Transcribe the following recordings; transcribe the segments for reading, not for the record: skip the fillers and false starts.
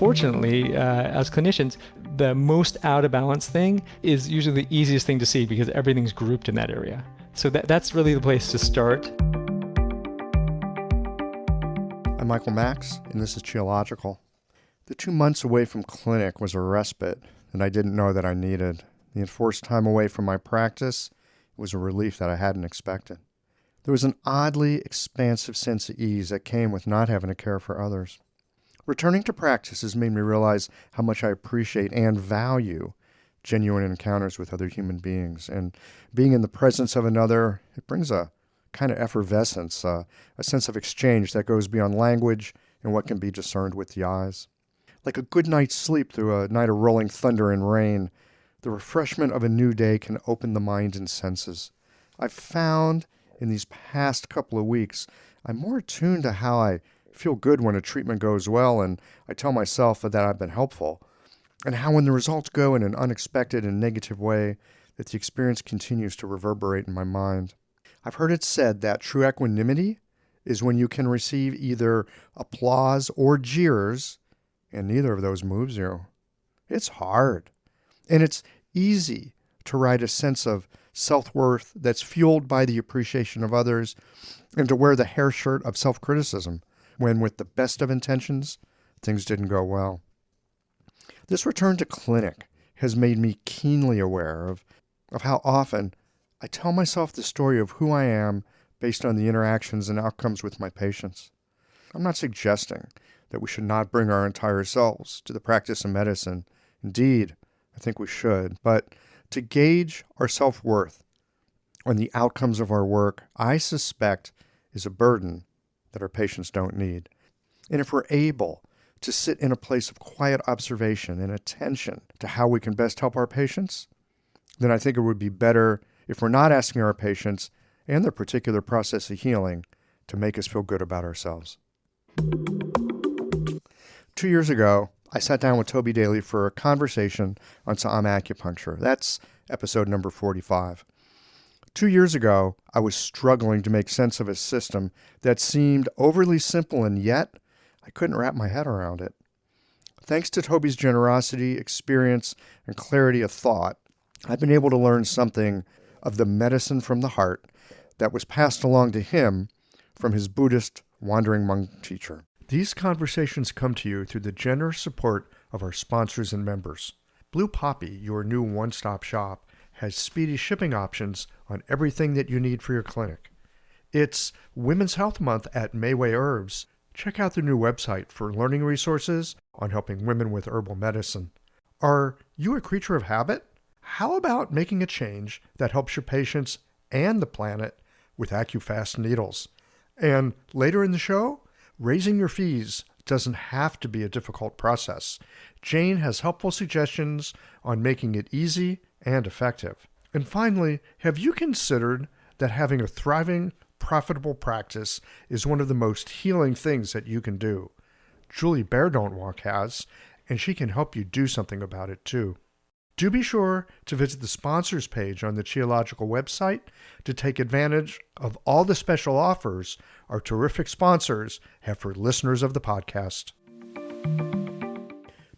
unfortunately, as clinicians, the most out of balance thing is usually the easiest thing to see because everything's grouped in that area. So that's really the place to start. I'm Michael Max, and this is Geological. The 2 months away from clinic was a respite that I didn't know that I needed. The enforced time away from my practice was a relief that I hadn't expected. There was an oddly expansive sense of ease that came with not having to care for others. Returning to practice has made me realize how much I appreciate and value genuine encounters with other human beings. And being in the presence of another, it brings a kind of effervescence, a sense of exchange that goes beyond language and what can be discerned with the eyes. Like a good night's sleep through a night of rolling thunder and rain, the refreshment of a new day can open the mind and senses. I've found in these past couple of weeks, I'm more attuned to how I feel good when a treatment goes well, and I tell myself that I've been helpful, and how when the results go in an unexpected and negative way, that the experience continues to reverberate in my mind. I've heard it said that true equanimity is when you can receive either applause or jeers, and neither of those moves you. It's hard. And it's easy to ride a sense of self-worth that's fueled by the appreciation of others and to wear the hair shirt of self-criticism when, with the best of intentions, things didn't go well. This return to clinic has made me keenly aware of how often I tell myself the story of who I am based on the interactions and outcomes with my patients. I'm not suggesting that we should not bring our entire selves to the practice of medicine. Indeed, I think we should. But to gauge our self-worth on the outcomes of our work, I suspect is a burden that our patients don't need. And if we're able to sit in a place of quiet observation and attention to how we can best help our patients, then I think it would be better if we're not asking our patients and their particular process of healing to make us feel good about ourselves. 2 years ago, I sat down with Toby Daly for a conversation on Saam Acupuncture. That's episode number 45. 2 years ago, I was struggling to make sense of a system that seemed overly simple, and yet I couldn't wrap my head around it. Thanks to Toby's generosity, experience, and clarity of thought, I've been able to learn something of the medicine from the heart that was passed along to him from his Buddhist wandering monk teacher. These conversations come to you through the generous support of our sponsors and members. Blue Poppy, your new one-stop shop, has speedy shipping options on everything that you need for your clinic. It's Women's Health Month at Mayway Herbs. Check out their new website for learning resources on helping women with herbal medicine. Are you a creature of habit? How about making a change that helps your patients and the planet with AccuFast needles? And later in the show, raising your fees doesn't have to be a difficult process. Jane has helpful suggestions on making it easy and effective. And finally, have you considered that having a thriving, profitable practice is one of the most healing things that you can do? Julie Bear Don't Walk has, and she can help you do something about it too. Do be sure to visit the sponsors page on the Geological website to take advantage of all the special offers our terrific sponsors have for listeners of the podcast.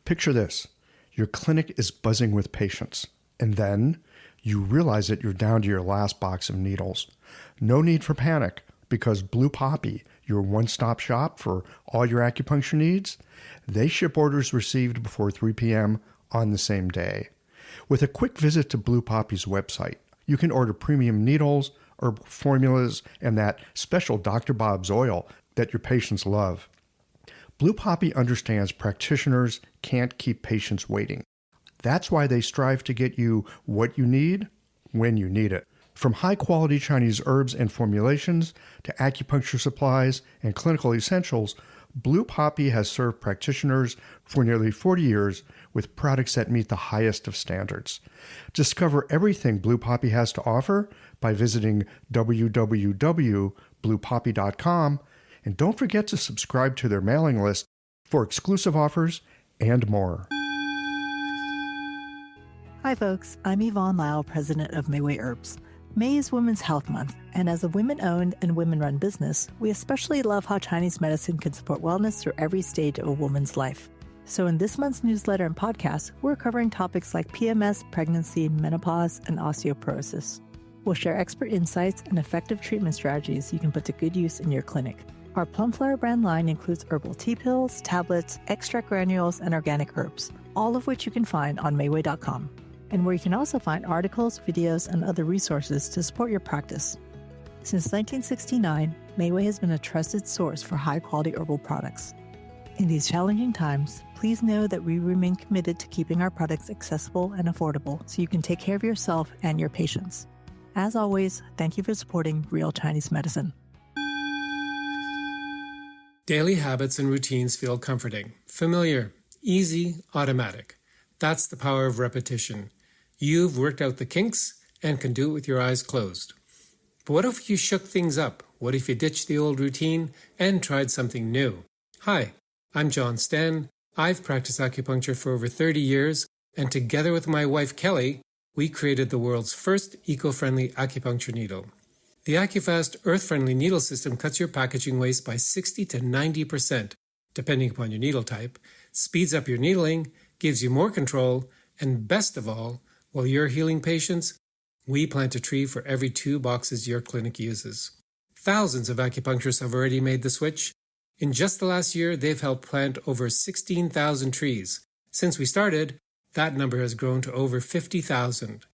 Picture this. Your clinic is buzzing with patients, and then you realize that you're down to your last box of needles. No need for panic, because Blue Poppy, your one-stop shop for all your acupuncture needs, they ship orders received before 3 p.m. on the same day. With a quick visit to Blue Poppy's website, you can order premium needles, herbal formulas, and that special Dr. Bob's oil that your patients love. Blue Poppy understands practitioners can't keep patients waiting. That's why they strive to get you what you need when you need it. From high-quality Chinese herbs and formulations to acupuncture supplies and clinical essentials, Blue Poppy has served practitioners for nearly 40 years with products that meet the highest of standards. Discover everything Blue Poppy has to offer by visiting www.bluepoppy.com, and don't forget to subscribe to their mailing list for exclusive offers and more. Hi folks, I'm Yvonne Lyle, president of Mayway Herbs. May is Women's Health Month, and as a women-owned and women-run business, we especially love how Chinese medicine can support wellness through every stage of a woman's life. So in this month's newsletter and podcast, we're covering topics like PMS, pregnancy, menopause, and osteoporosis. We'll share expert insights and effective treatment strategies you can put to good use in your clinic. Our Plumflower brand line includes herbal tea pills, tablets, extract granules, and organic herbs, all of which you can find on Mayway.com, and where you can also find articles, videos, and other resources to support your practice. Since 1969, Mayway has been a trusted source for high-quality herbal products. In these challenging times, please know that we remain committed to keeping our products accessible and affordable so you can take care of yourself and your patients. As always, thank you for supporting Real Chinese Medicine. Daily habits and routines feel comforting, familiar, easy, automatic. That's the power of repetition. You've worked out the kinks and can do it with your eyes closed. But what if you shook things up? What if you ditched the old routine and tried something new? Hi, I'm John Sten. I've practiced acupuncture for over 30 years, and together with my wife Kelly, we created the world's first eco-friendly acupuncture needle. The AcuFast earth-friendly needle system cuts your packaging waste by 60 to 90%, depending upon your needle type, speeds up your needling, gives you more control, and best of all, while you're healing patients, we plant a tree for every 2 boxes your clinic uses. Thousands of acupuncturists have already made the switch. In just the last year, they've helped plant over 16,000 trees. Since we started, that number has grown to over 50,000.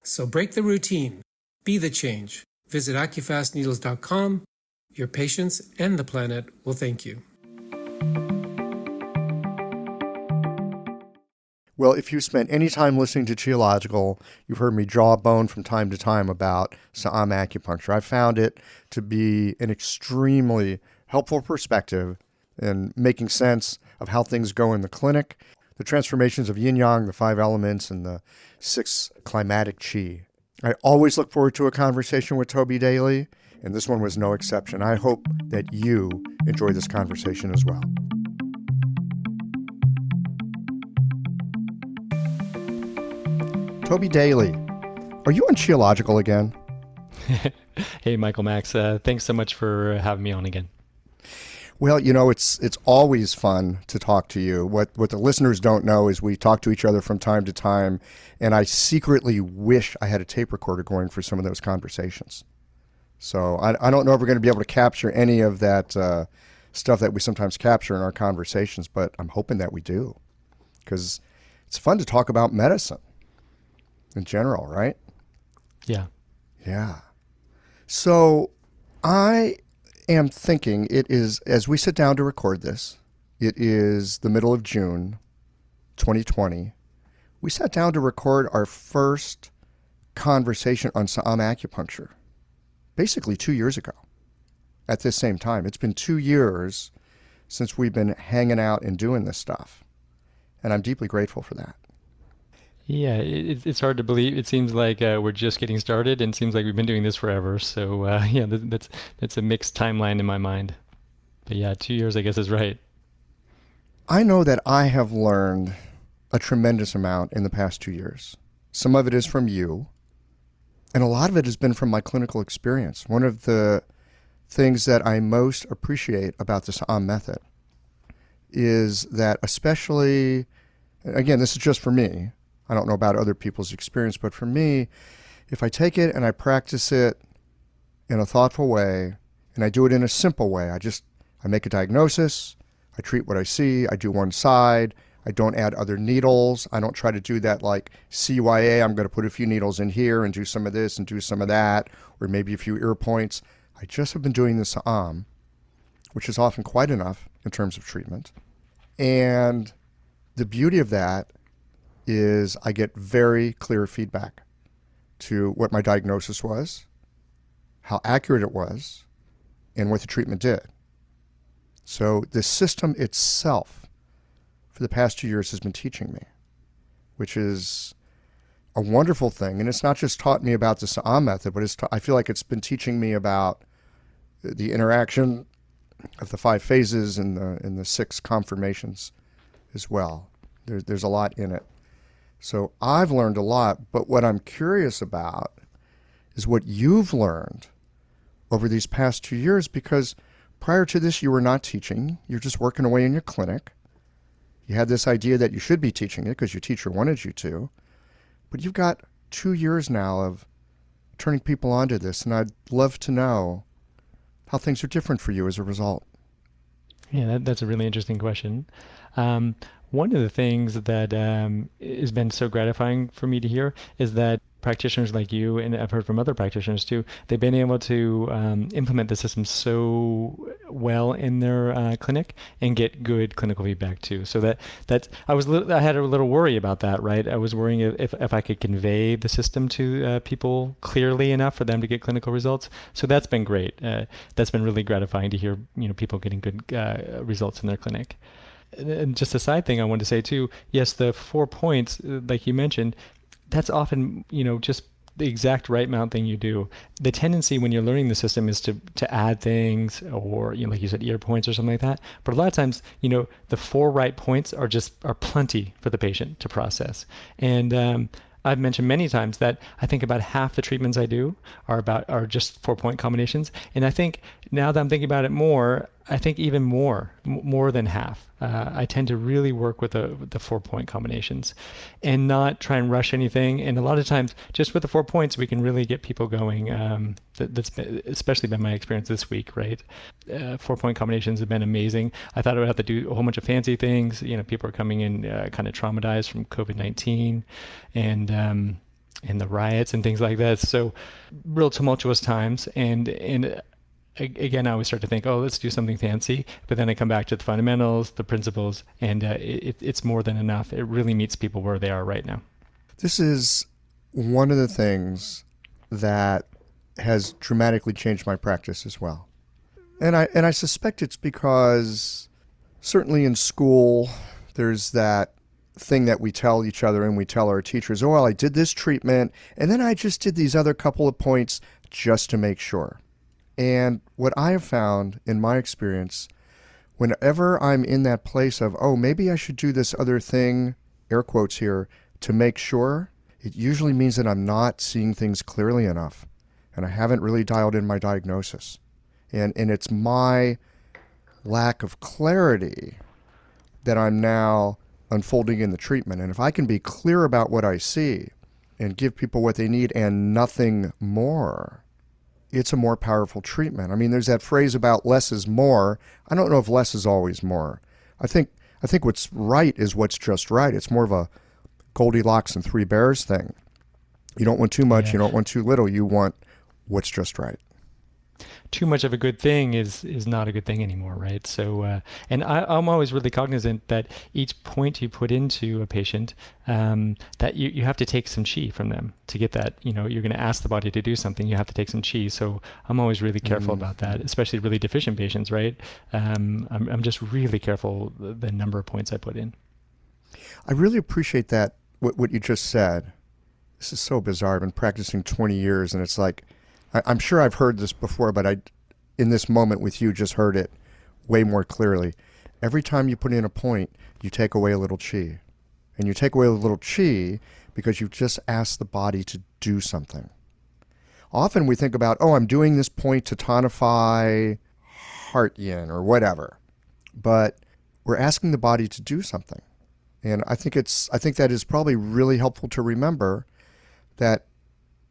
So break the routine. Be the change. Visit acufastneedles.com. Your patients and the planet will thank you. Well, if you spent any time listening to Qiological, you've heard me draw a bone from time to time about Saam Acupuncture. I found it to be an extremely helpful perspective in making sense of how things go in the clinic, the transformations of yin-yang, the 5 elements, and the 6 climatic qi. I always look forward to a conversation with Toby Daly, and this one was no exception. I hope that you enjoy this conversation as well. Toby Daly, are you on Qiological again? Hey, Michael Max. Thanks so much for having me on again. Well, you know, it's always fun to talk to you. What the listeners don't know is we talk to each other from time to time, and I secretly wish I had a tape recorder going for some of those conversations. So I don't know if we're going to be able to capture any of that stuff that we sometimes capture in our conversations, but I'm hoping that we do, because it's fun to talk about medicine in general, right? Yeah. Yeah. So I am thinking it is, as we sit down to record this, it is the middle of June 2020. We sat down to record our first conversation on Saam Acupuncture basically 2 years ago at this same time. It's been 2 years since we've been hanging out and doing this stuff, and I'm deeply grateful for that. Yeah, it's hard to believe. It seems like we're just getting started, and it seems like we've been doing this forever. So yeah, that's a mixed timeline in my mind. But yeah, 2 years, I guess, is right. I know that I have learned a tremendous amount in the past 2 years. Some of it is from you, and a lot of it has been from my clinical experience. One of the things that I most appreciate about the Saam method is that, especially, again, this is just for me, I don't know about other people's experience, but for me, if I take it and I practice it in a thoughtful way, and I do it in a simple way, I make a diagnosis, I treat what I see, I do one side, I don't add other needles, I don't try to do that like CYA, I'm going to put a few needles in here and do some of this and do some of that, or maybe a few ear points. I just have been doing the Saam, which is often quite enough in terms of treatment. And the beauty of that is I get very clear feedback to what my diagnosis was, how accurate it was, and what the treatment did. So the system itself for the past 2 years has been teaching me, which is a wonderful thing. And it's not just taught me about the Saam method, but I feel like it's been teaching me about the interaction of the 5 phases and the 6 conformations as well. There's a lot in it. So I've learned a lot, but what I'm curious about is what you've learned over these past 2 years, because prior to this, you were not teaching. You're just working away in your clinic. You had this idea that you should be teaching it because your teacher wanted you to, but you've got 2 years now of turning people onto this, and I'd love to know how things are different for you as a result. Yeah, that's a really interesting question. One of the things that has been so gratifying for me to hear is that practitioners like you, and I've heard from other practitioners too, they've been able to implement the system so well in their clinic and get good clinical feedback too. So I had a little worry about that, right? I was worrying if I could convey the system to people clearly enough for them to get clinical results. So that's been great. That's been really gratifying to hear, people getting good results in their clinic. And just a side thing I wanted to say too, yes, the 4 points, like you mentioned, that's often, just the exact right amount thing you do. The tendency when you're learning the system is to add things or, like you said, ear points or something like that. But a lot of times, the 4 right points are plenty for the patient to process. And I've mentioned many times that I think about half the treatments I do are just 4-point combinations. And I think now that I'm thinking about it more, I think even more than half. I tend to really work with the 4-point combinations and not try and rush anything. And a lot of times, just with the 4 points, we can really get people going. That's especially been my experience this week, right? 4-point combinations have been amazing. I thought I would have to do a whole bunch of fancy things. People are coming in kind of traumatized from COVID-19 and the riots and things like that. So real tumultuous times. And again, I always start to think, oh, let's do something fancy. But then I come back to the fundamentals, the principles, and it's more than enough. It really meets people where they are right now. This is one of the things that has dramatically changed my practice as well. And I suspect it's because certainly in school, there's that thing that we tell each other and we tell our teachers, oh, well, I did this treatment, and then I just did these other couple of points just to make sure. And what I have found in my experience, whenever I'm in that place of, oh, maybe I should do this other thing, air quotes here, to make sure, it usually means that I'm not seeing things clearly enough and I haven't really dialed in my diagnosis. And it's my lack of clarity that I'm now unfolding in the treatment. And if I can be clear about what I see and give people what they need and nothing more, it's a more powerful treatment. I mean, there's that phrase about less is more. I don't know if less is always more. I think what's right is what's just right. It's more of a Goldilocks and 3 bears thing. You don't want too much. Yeah. You don't want too little. You want what's just right. Too much of a good thing is not a good thing anymore, right? So, and I'm always really cognizant that each point you put into a patient, that you have to take some chi from them to get that. You're going to ask the body to do something. You have to take some chi. So I'm always really careful about that, especially really deficient patients, right? I'm just really careful the number of points I put in. I really appreciate that, what you just said. This is so bizarre. I've been practicing 20 years, and it's like, I'm sure I've heard this before, but I, in this moment with you, just heard it way more clearly. Every time you put in a point, you take away a little chi. And you take away a little chi because you've just asked the body to do something. Often we think about, oh, I'm doing this point to tonify heart yin or whatever. But we're asking the body to do something. And I think that is probably really helpful to remember that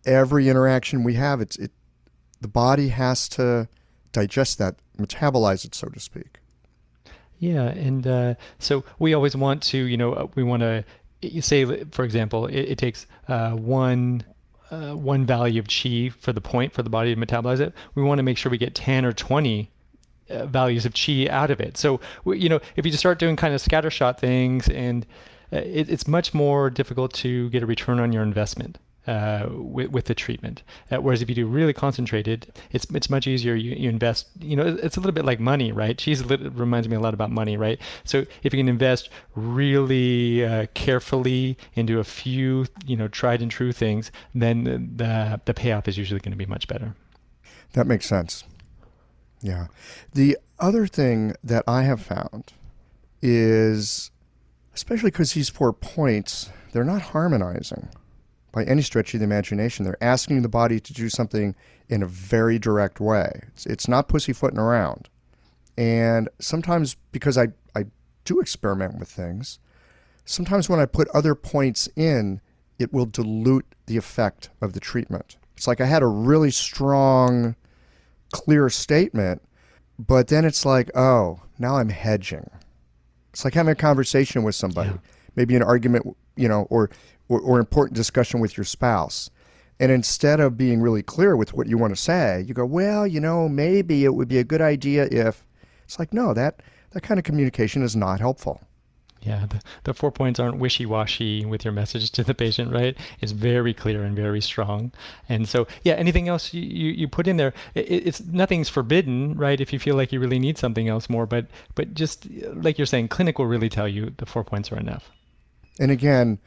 every interaction we have, the body has to digest that, metabolize it, so to speak. Yeah, and so we always want to, we want to say, for example, it takes one value of chi for the point for the body to metabolize it. We want to make sure we get 10 or 20 values of chi out of it. So, if you just start doing kind of scattershot things, and it's much more difficult to get a return on your investment. With the treatment. Whereas if you do really concentrated, it's much easier. You invest, it's a little bit like money, right? Cheese reminds me a lot about money, right? So if you can invest really carefully into a few, tried and true things, then the payoff is usually going to be much better. That makes sense. Yeah. The other thing that I have found is, especially because these 4 points, they're not harmonizing. By any stretch of the imagination, they're asking the body to do something in a very direct way. It's not pussyfooting around. And sometimes because I do experiment with things, sometimes when I put other points in, it will dilute the effect of the treatment. It's like I had a really strong, clear statement, but then it's like, oh, now I'm hedging. It's like having a conversation with somebody, maybe an argument, or important discussion with your spouse. And instead of being really clear with what you want to say, you go, well, maybe it would be a good idea if... It's like, no, that kind of communication is not helpful. Yeah, the 4 points aren't wishy-washy with your message to the patient, right? It's very clear and very strong. And so, yeah, anything else you put in there, it's nothing's forbidden, right? If you feel like you really need something else more, but just like you're saying, clinic will really tell you the 4 points are enough. And again,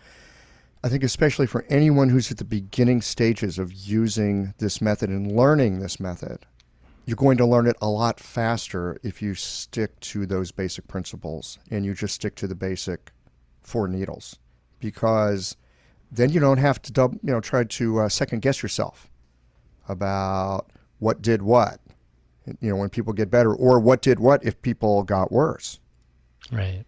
I think especially for anyone who's at the beginning stages of using this method and learning this method, you're going to learn it a lot faster if you stick to those basic principles and you just stick to the basic 4 needles, because then you don't have to try to second guess yourself about what did what, when people get better, or what did what if people got worse. Right.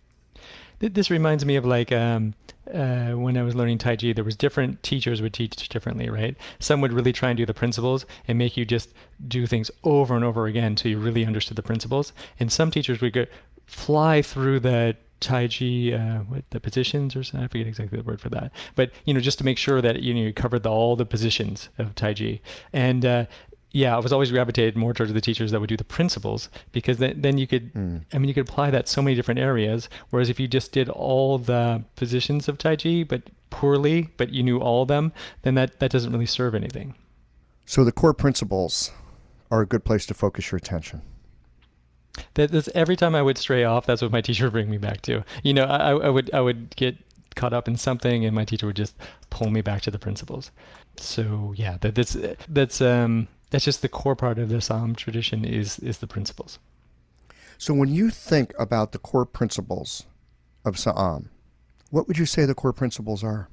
This reminds me of when I was learning Tai Chi, there was different teachers would teach differently, right? Some would really try and do the principles and make you just do things over and over again until you really understood the principles. And some teachers would fly through the Tai Chi, the positions or something. I forget exactly the word for that. But, just to make sure that, you covered all the positions of Tai Chi. And, I was always gravitated more towards the teachers that would do the principles, because then you could, you could apply that so many different areas. Whereas if you just did all the positions of Tai Chi, but poorly, but you knew all of them, then that doesn't really serve anything. So the core principles are a good place to focus your attention. That's every time I would stray off, that's what my teacher would bring me back to. I would get caught up in something, and my teacher would just pull me back to the principles. So yeah, that's just the core part of the Saam tradition is the principles. So when you think about the core principles of Saam, what would you say the core principles are?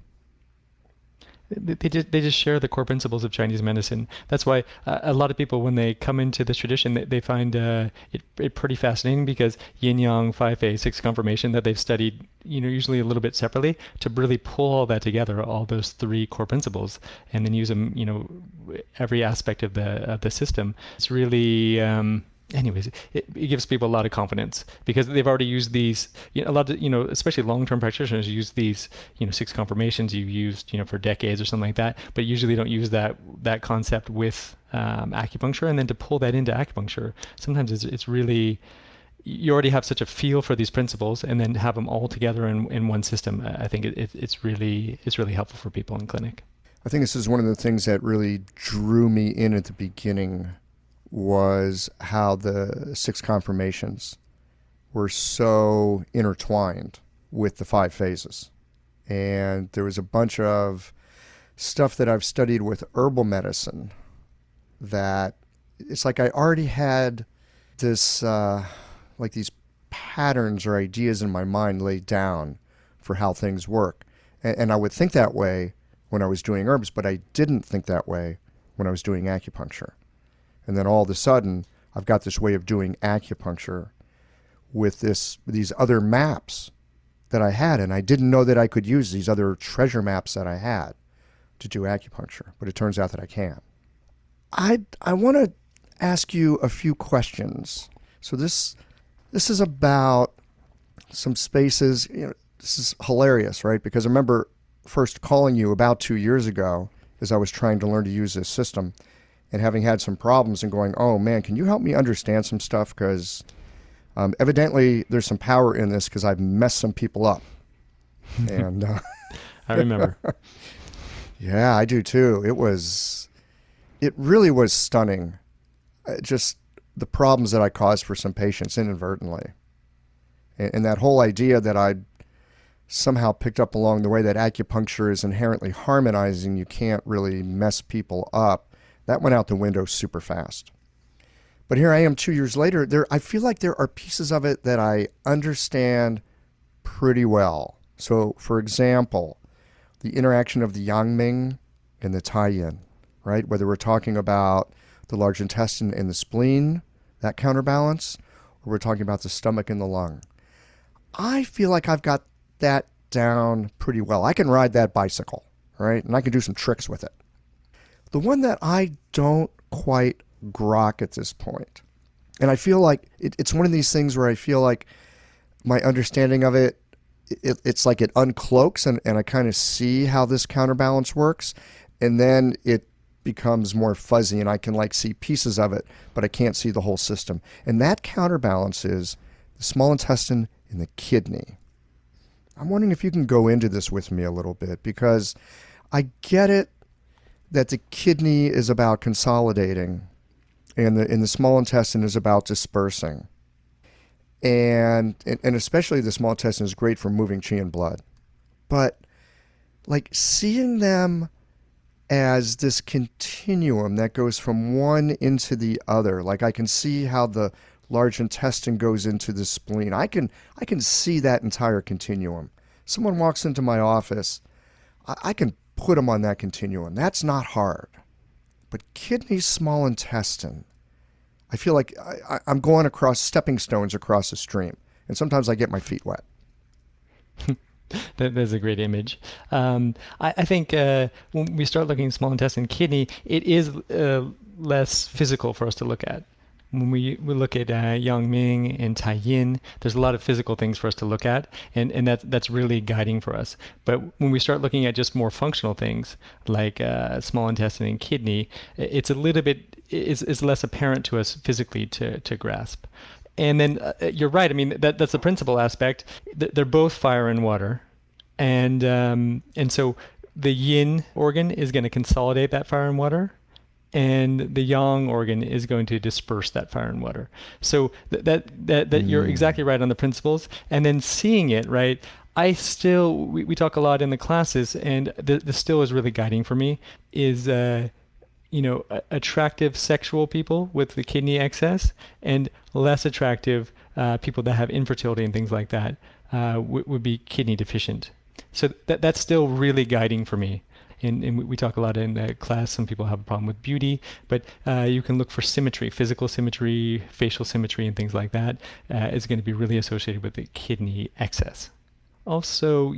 They just share the core principles of Chinese medicine. That's why a lot of people, when they come into this tradition, they find it pretty fascinating, because yin yang, 5 phase, 6 conformation that they've studied, usually a little bit separately, to really pull all that together, all those 3 core principles, and then use them, every aspect of the system. It's really anyways, it gives people a lot of confidence, because they've already used these, a lot of, especially long-term practitioners use these, 6 conformations you've used, for decades or something like that, but usually don't use that concept with acupuncture. And then to pull that into acupuncture, sometimes it's really, you already have such a feel for these principles, and then have them all together in one system. I think it's really helpful for people in clinic. I think this is one of the things that really drew me in at the beginning, was how the 6 conformations were so intertwined with the 5 phases. And there was a bunch of stuff that I've studied with herbal medicine that it's like I already had this, like these patterns or ideas in my mind laid down for how things work. And I would think that way when I was doing herbs, but I didn't think that way when I was doing acupuncture. And then all of a sudden, I've got this way of doing acupuncture with these other maps that I had, and I didn't know that I could use these other treasure maps that I had to do acupuncture, but it turns out that I can. I want to ask you a few questions. So this is about some spaces. This is hilarious, right? Because I remember first calling you about 2 years ago as I was trying to learn to use this system, and having had some problems and going, oh man, can you help me understand some stuff? Because evidently there's some power in this, because I've messed some people up. And I remember. Yeah, I do too. It really was stunning. Just the problems that I caused for some patients inadvertently. And that whole idea that I'd somehow picked up along the way that acupuncture is inherently harmonizing, you can't really mess people up, that went out the window super fast. But here I am 2 years later. I feel like there are pieces of it that I understand pretty well. So, for example, the interaction of the yang ming and the tai yin, right? Whether we're talking about the large intestine and the spleen, that counterbalance, or we're talking about the stomach and the lung. I feel like I've got that down pretty well. I can ride that bicycle, right? And I can do some tricks with it. The one that I don't quite grok at this point, and I feel like it's one of these things where I feel like my understanding of it's like it uncloaks and I kind of see how this counterbalance works, and then it becomes more fuzzy and I can like see pieces of it, but I can't see the whole system. And that counterbalance is the small intestine and the kidney. I'm wondering if you can go into this with me a little bit, because I get it that the kidney is about consolidating and the small intestine is about dispersing. And especially the small intestine is great for moving qi and blood. But like seeing them as this continuum that goes from one into the other, like I can see how the large intestine goes into the spleen. I can see that entire continuum. Someone walks into my office, I can put them on that continuum. That's not hard. But kidney, small intestine, I feel like I'm going across stepping stones across a stream. And sometimes I get my feet wet. That's a great image. I think when we start looking at small intestine, kidney, it is less physical for us to look at. When we look at Yang Ming and Tai Yin, there's a lot of physical things for us to look at, and that's really guiding for us. But when we start looking at just more functional things like small intestine and kidney, it's a little bit, it's less apparent to us physically to grasp. And then you're right. I mean, that's the principal aspect. They're both fire and water, and so the yin organ is going to consolidate that fire and water, and the yang organ is going to disperse that fire and water. So that you're exactly right on the principles. And then seeing it, right? We talk a lot in the classes, and the still is really guiding for me is attractive sexual people with the kidney excess, and less attractive people that have infertility and things like that would be kidney deficient. So that's still really guiding for me. And we talk a lot in class. Some people have a problem with beauty, but you can look for symmetry, physical symmetry, facial symmetry, and things like that is going to be really associated with the kidney excess. Also,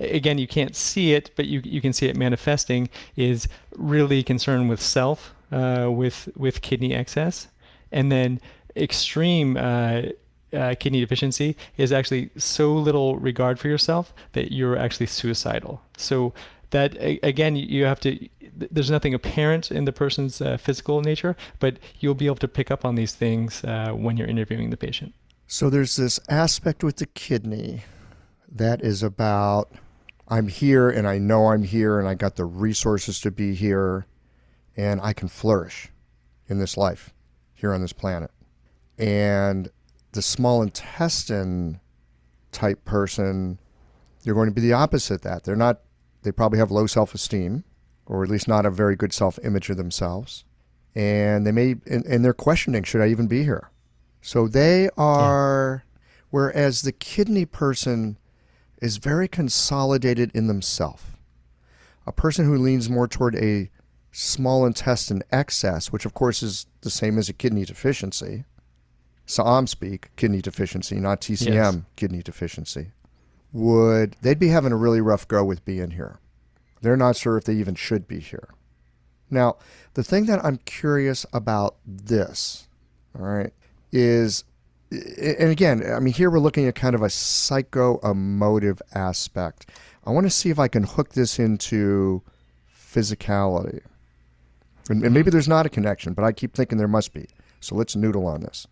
again, you can't see it, but you can see it manifesting, is really concerned with self, with kidney excess. And then extreme kidney deficiency is actually so little regard for yourself that you're actually suicidal. So that, again, there's nothing apparent in the person's physical nature, but you'll be able to pick up on these things when you're interviewing the patient. So there's this aspect with the kidney that is about, I'm here and I know I'm here and I got the resources to be here and I can flourish in this life here on this planet. And the small intestine type person, you're going to be the opposite of that. They probably have low self-esteem, or at least not a very good self-image of themselves. And they're questioning, should I even be here? So they are, whereas the kidney person is very consolidated in themselves. A person who leans more toward a small intestine excess, which of course is the same as a kidney deficiency. Saam speak, kidney deficiency, not TCM, yes. Kidney deficiency. They'd be having a really rough go with being here. They're not sure if they even should be here. Now, the thing that I'm curious about this, all right, is, and again, I mean, here we're looking at kind of a psycho-emotive aspect. I want to see if I can hook this into physicality. And maybe there's not a connection, but I keep thinking there must be. So let's noodle on this.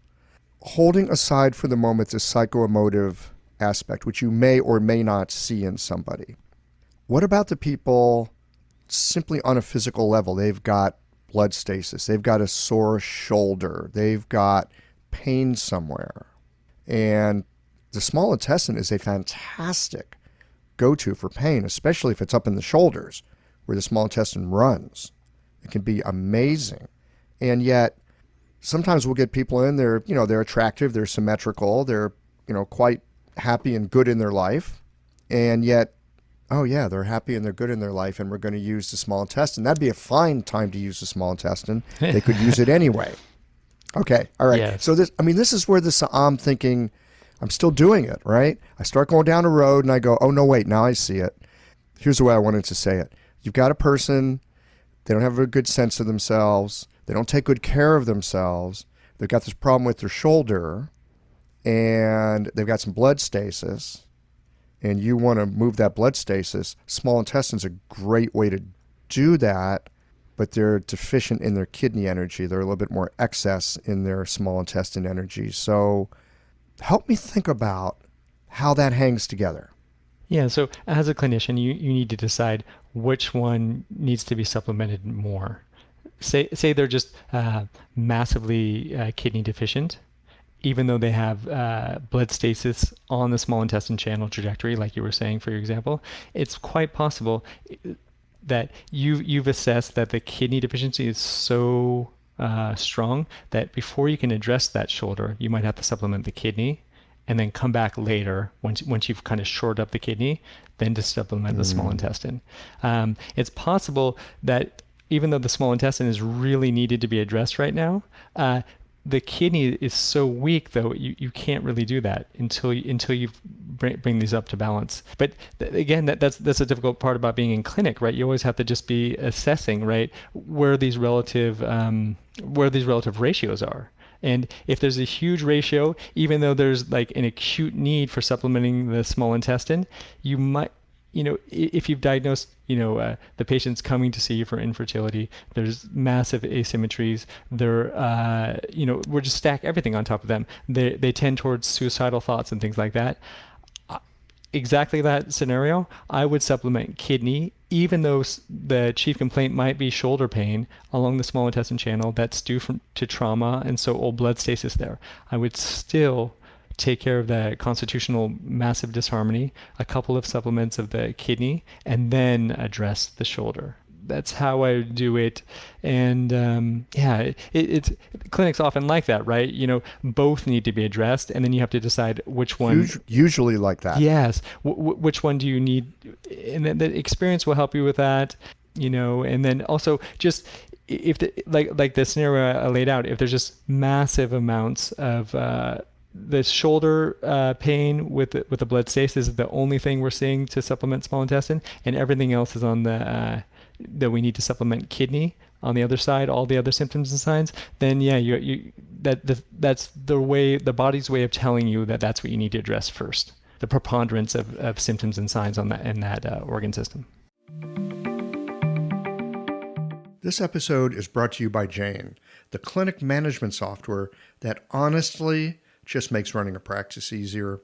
Holding aside for the moment this psycho-emotive aspect, which you may or may not see in somebody. What about the people simply on a physical level? They've got blood stasis. They've got a sore shoulder. They've got pain somewhere. And the small intestine is a fantastic go-to for pain, especially if it's up in the shoulders where the small intestine runs. It can be amazing. And yet, sometimes we'll get people in, they're attractive, they're symmetrical, they're, quite happy and good in their life, and yet, oh yeah, they're happy and they're good in their life, and we're going to use the small intestine. That'd be a fine time to use the small intestine. They could use it anyway. Okay, all right. Yes. So this is where the Saam thinking I'm still doing it, right? I start going down the road and I go, oh, no, wait, now I see it. Here's the way I wanted to say it. You've got a person, they don't have a good sense of themselves. They don't take good care of themselves. They've got this problem with their shoulder and they've got some blood stasis, and you want to move that blood stasis. Small intestine's a great way to do that, but they're deficient in their kidney energy. They're a little bit more excess in their small intestine energy. So help me think about how that hangs together. Yeah, so as a clinician, you need to decide which one needs to be supplemented more. Say they're just massively kidney deficient, even though they have blood stasis on the small intestine channel trajectory, like you were saying, for your example. It's quite possible that you've assessed that the kidney deficiency is so strong that before you can address that shoulder, you might have to supplement the kidney, and then come back later once you've kind of shored up the kidney, then to supplement the small intestine. It's possible that even though the small intestine is really needed to be addressed right now, the kidney is so weak, though, you can't really do that until you bring these up to balance. But again, that's a difficult part about being in clinic, right? You always have to just be assessing, right, where these relative ratios are. And if there's a huge ratio, even though there's like an acute need for supplementing the small intestine, you might, if you've diagnosed, the patient's coming to see you for infertility, there's massive asymmetries. We're just stack everything on top of them. They tend towards suicidal thoughts and things like that. Exactly that scenario, I would supplement kidney, even though the chief complaint might be shoulder pain along the small intestine channel that's due to trauma and so old blood stasis there. I would still take care of the constitutional massive disharmony, a couple of supplements of the kidney, and then address the shoulder. That's how I do it. And it's clinics often like that, right? Both need to be addressed, and then you have to decide which one. Usually like that. Yes. Which one do you need? And then the experience will help you with that, and then also just if like the scenario I laid out, if there's just massive amounts of the shoulder pain with the blood stasis is the only thing we're seeing to supplement small intestine, and everything else is on the that we need to supplement kidney on the other side, all the other symptoms and signs, then that's the body's way of telling you that that's what you need to address first, the preponderance of symptoms and signs on that in that organ system. This episode is brought to you by Jane, the clinic management software that honestly just makes running a practice easier.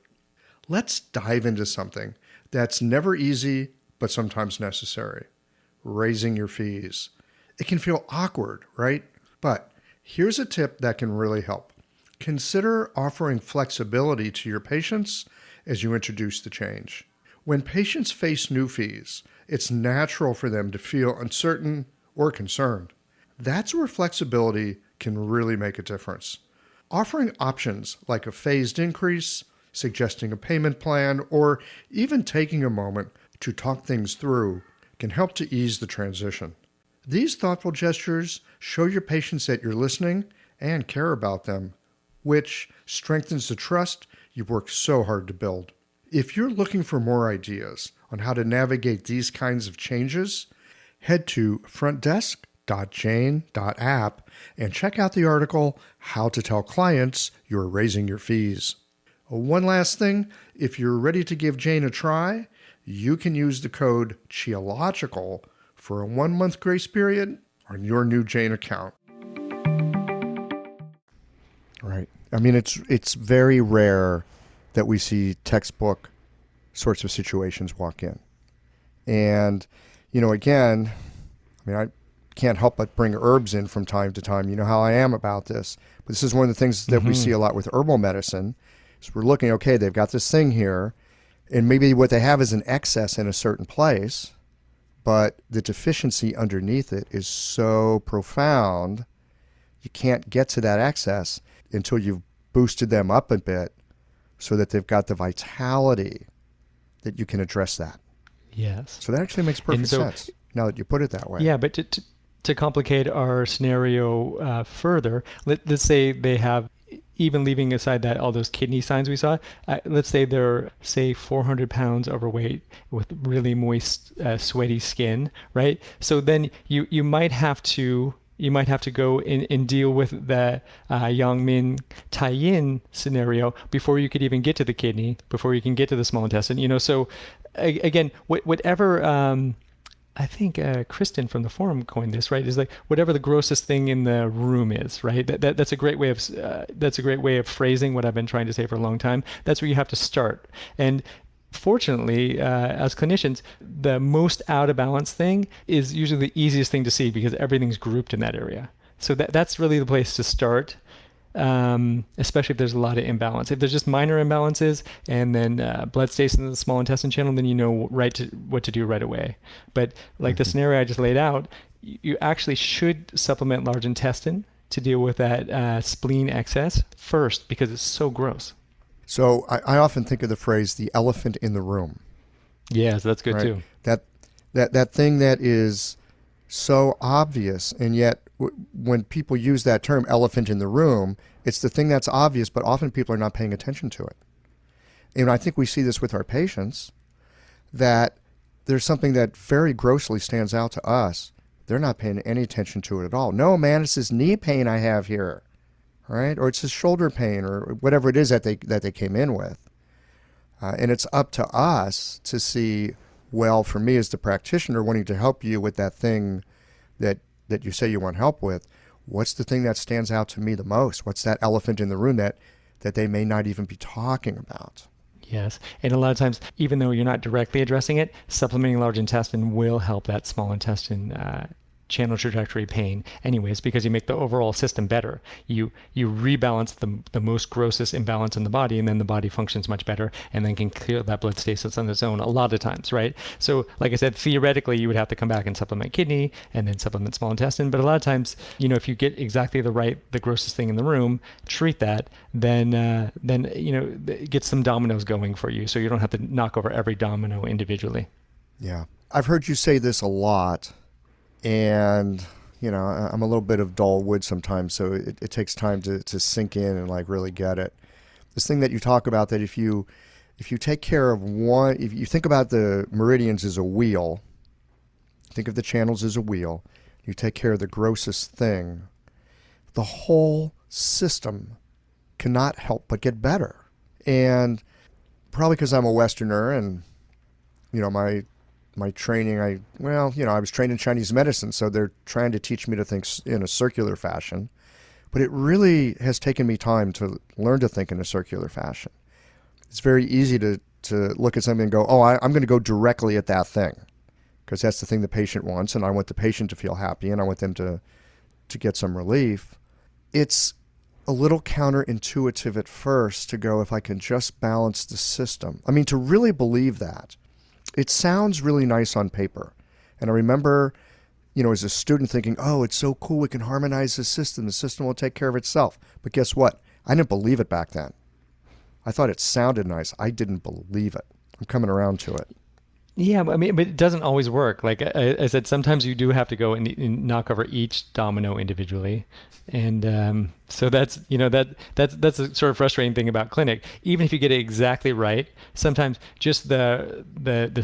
Let's dive into something that's never easy, but sometimes necessary: raising your fees. It can feel awkward, right? But here's a tip that can really help. Consider offering flexibility to your patients as you introduce the change. When patients face new fees, it's natural for them to feel uncertain or concerned. That's where flexibility can really make a difference. Offering options like a phased increase, suggesting a payment plan, or even taking a moment to talk things through can help to ease the transition. These thoughtful gestures show your patients that you're listening and care about them, which strengthens the trust you've worked so hard to build. If you're looking for more ideas on how to navigate these kinds of changes, head to frontdesk.jane.app and check out the article, How to Tell Clients You're Raising Your Fees. One last thing, if you're ready to give Jane a try, you can use the code CHIOLOGICAL for a 1-month grace period on your new Jane account. Right. I mean, it's very rare that we see textbook sorts of situations walk in. And, again, I can't help but bring herbs in from time to time. You know how I am about this. But this is one of the things that we see a lot with herbal medicine. So we're looking, okay, they've got this thing here, and maybe what they have is an excess in a certain place, but the deficiency underneath it is so profound, you can't get to that excess until you've boosted them up a bit so that they've got the vitality that you can address that. Yes. So that actually makes perfect sense now that you put it that way. Yeah, but to complicate our scenario further, let's say they have even leaving aside that all those kidney signs we saw, let's say they're, say, 400 pounds overweight with really moist, sweaty skin, right? So then you might have to go in and deal with the Yang-Min tie-in scenario before you could even get to the kidney, before you can get to the small intestine. So again, whatever. I think Kristen from the forum coined this, right? Is like whatever the grossest thing in the room is, right? That's a great way of phrasing what I've been trying to say for a long time. That's where you have to start. And fortunately, as clinicians, the most out of balance thing is usually the easiest thing to see because everything's grouped in that area. So that's really the place to start. Especially if there's a lot of imbalance. If there's just minor imbalances and then blood stays in the small intestine channel, then you know what to do right away. But like the scenario I just laid out, you actually should supplement large intestine to deal with that spleen excess first because it's so gross. So I often think of the phrase "the elephant in the room." Yeah, so that's good too. That thing that is so obvious, and yet when people use that term elephant in the room, it's the thing that's obvious, but often people are not paying attention to it. And I think we see this with our patients, that there's something that very grossly stands out to us. They're not paying any attention to it at all. No, man, it's this knee pain I have here, right? Or it's this shoulder pain or whatever it is that they came in with. And it's up to us to see, well, for me as the practitioner wanting to help you with that thing that you say you want help with, what's the thing that stands out to me the most? What's that elephant in the room that they may not even be talking about? Yes. And a lot of times, even though you're not directly addressing it, supplementing large intestine will help that small intestine channel trajectory pain anyways, because you make the overall system better. You rebalance the most grossest imbalance in the body, and then the body functions much better and then can clear that blood stasis on its own a lot of times, right? So like I said, theoretically you would have to come back and supplement kidney and then supplement small intestine, but a lot of times, if you get exactly the grossest thing in the room, treat that, then get some dominoes going for you so you don't have to knock over every domino individually. Yeah. I've heard you say this a lot. And, I'm a little bit of dull wood sometimes, so it takes time to sink in and like really get it. This thing that you talk about, that if you take care of one, if you think about the meridians as a wheel, think of the channels as a wheel, you take care of the grossest thing, the whole system cannot help but get better. And probably because I'm a Westerner and, my training, I was trained in Chinese medicine, so they're trying to teach me to think in a circular fashion. But it really has taken me time to learn to think in a circular fashion. It's very easy to look at something and go, I'm going to go directly at that thing because that's the thing the patient wants, and I want the patient to feel happy, and I want them to get some relief. It's a little counterintuitive at first to go, if I can just balance the system. I mean, to really believe that. It sounds really nice on paper. And I remember, as a student thinking, it's so cool, we can harmonize the system will take care of itself. But guess what? I didn't believe it back then. I thought it sounded nice. I didn't believe it. I'm coming around to it. Yeah, but it doesn't always work. Like I said, sometimes you do have to go and knock over each domino individually, and so that's that's a sort of frustrating thing about clinic. Even if you get it exactly right, sometimes just the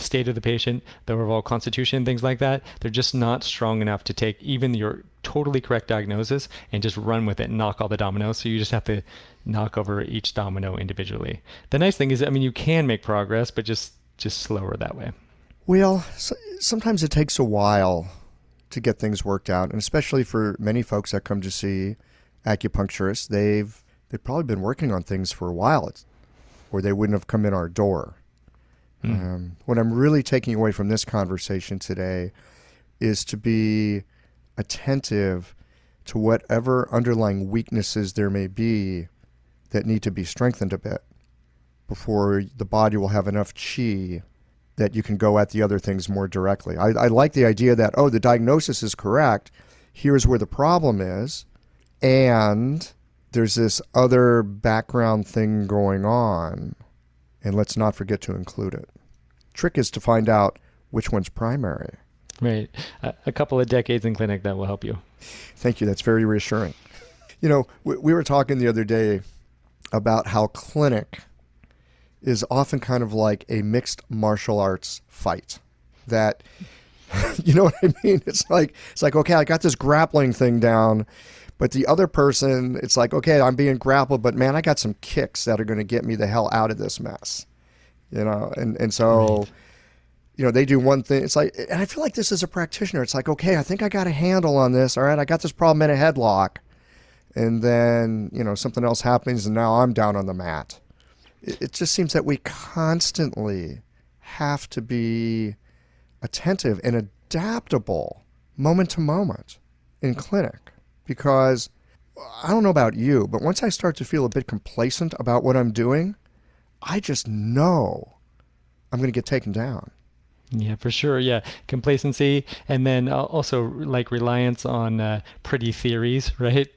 state of the patient, the overall constitution, things like that, they're just not strong enough to take even your totally correct diagnosis and just run with it and knock all the dominoes. So you just have to knock over each domino individually. The nice thing is, you can make progress, but just slower that way. Well, sometimes it takes a while to get things worked out, and especially for many folks that come to see acupuncturists, they've probably been working on things for a while, or they wouldn't have come in our door. What I'm really taking away from this conversation today is to be attentive to whatever underlying weaknesses there may be that need to be strengthened a bit before the body will have enough chi that you can go at the other things more directly. I like the idea that, the diagnosis is correct, here's where the problem is, and there's this other background thing going on, and let's not forget to include it. Trick is to find out which one's primary. Right. A couple of decades in clinic, that will help you. Thank you. That's very reassuring. We were talking the other day about how clinic is often kind of like a mixed martial arts fight. That, you know what I mean? It's like, okay, I got this grappling thing down, but the other person, it's like, okay, I'm being grappled, but man, I got some kicks that are going to get me the hell out of this mess. And so, Right. they do one thing. It's like, and I feel like this as a practitioner, it's like, okay, I think I got a handle on this. All right, I got this problem in a headlock. And then, something else happens and now I'm down on the mat. It just seems that we constantly have to be attentive and adaptable moment to moment in clinic, because I don't know about you, but once I start to feel a bit complacent about what I'm doing, I just know I'm going to get taken down. Yeah, for sure. Yeah, complacency, and then also like reliance on pretty theories, right?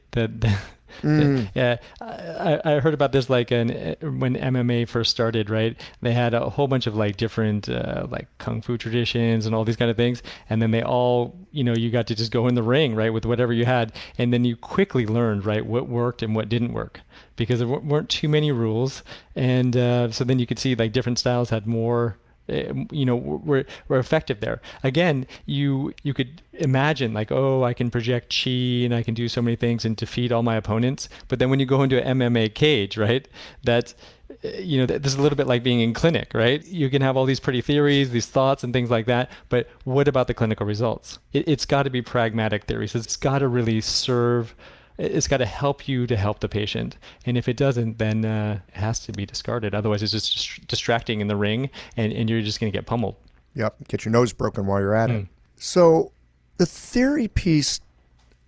Yeah, I heard about this like when MMA first started, right? They had a whole bunch of like different like kung fu traditions and all these kind of things, and then they all, you got to just go in the ring, right, with whatever you had, and then you quickly learned, right, what worked and what didn't work, because there weren't too many rules, and so then you could see like different styles had more were effective there. Again, you could imagine like, oh, I can project chi and I can do so many things and defeat all my opponents. But then when you go into an MMA cage, right, that's this is a little bit like being in clinic, right? You can have all these pretty theories, these thoughts and things like that, but what about the clinical results? It's got to be pragmatic theories. It's got to really serve. It's got to help you to help the patient. And if it doesn't, then it has to be discarded. Otherwise, it's just distracting in the ring, and you're just going to get pummeled. Yep, get your nose broken while you're at it. So the theory piece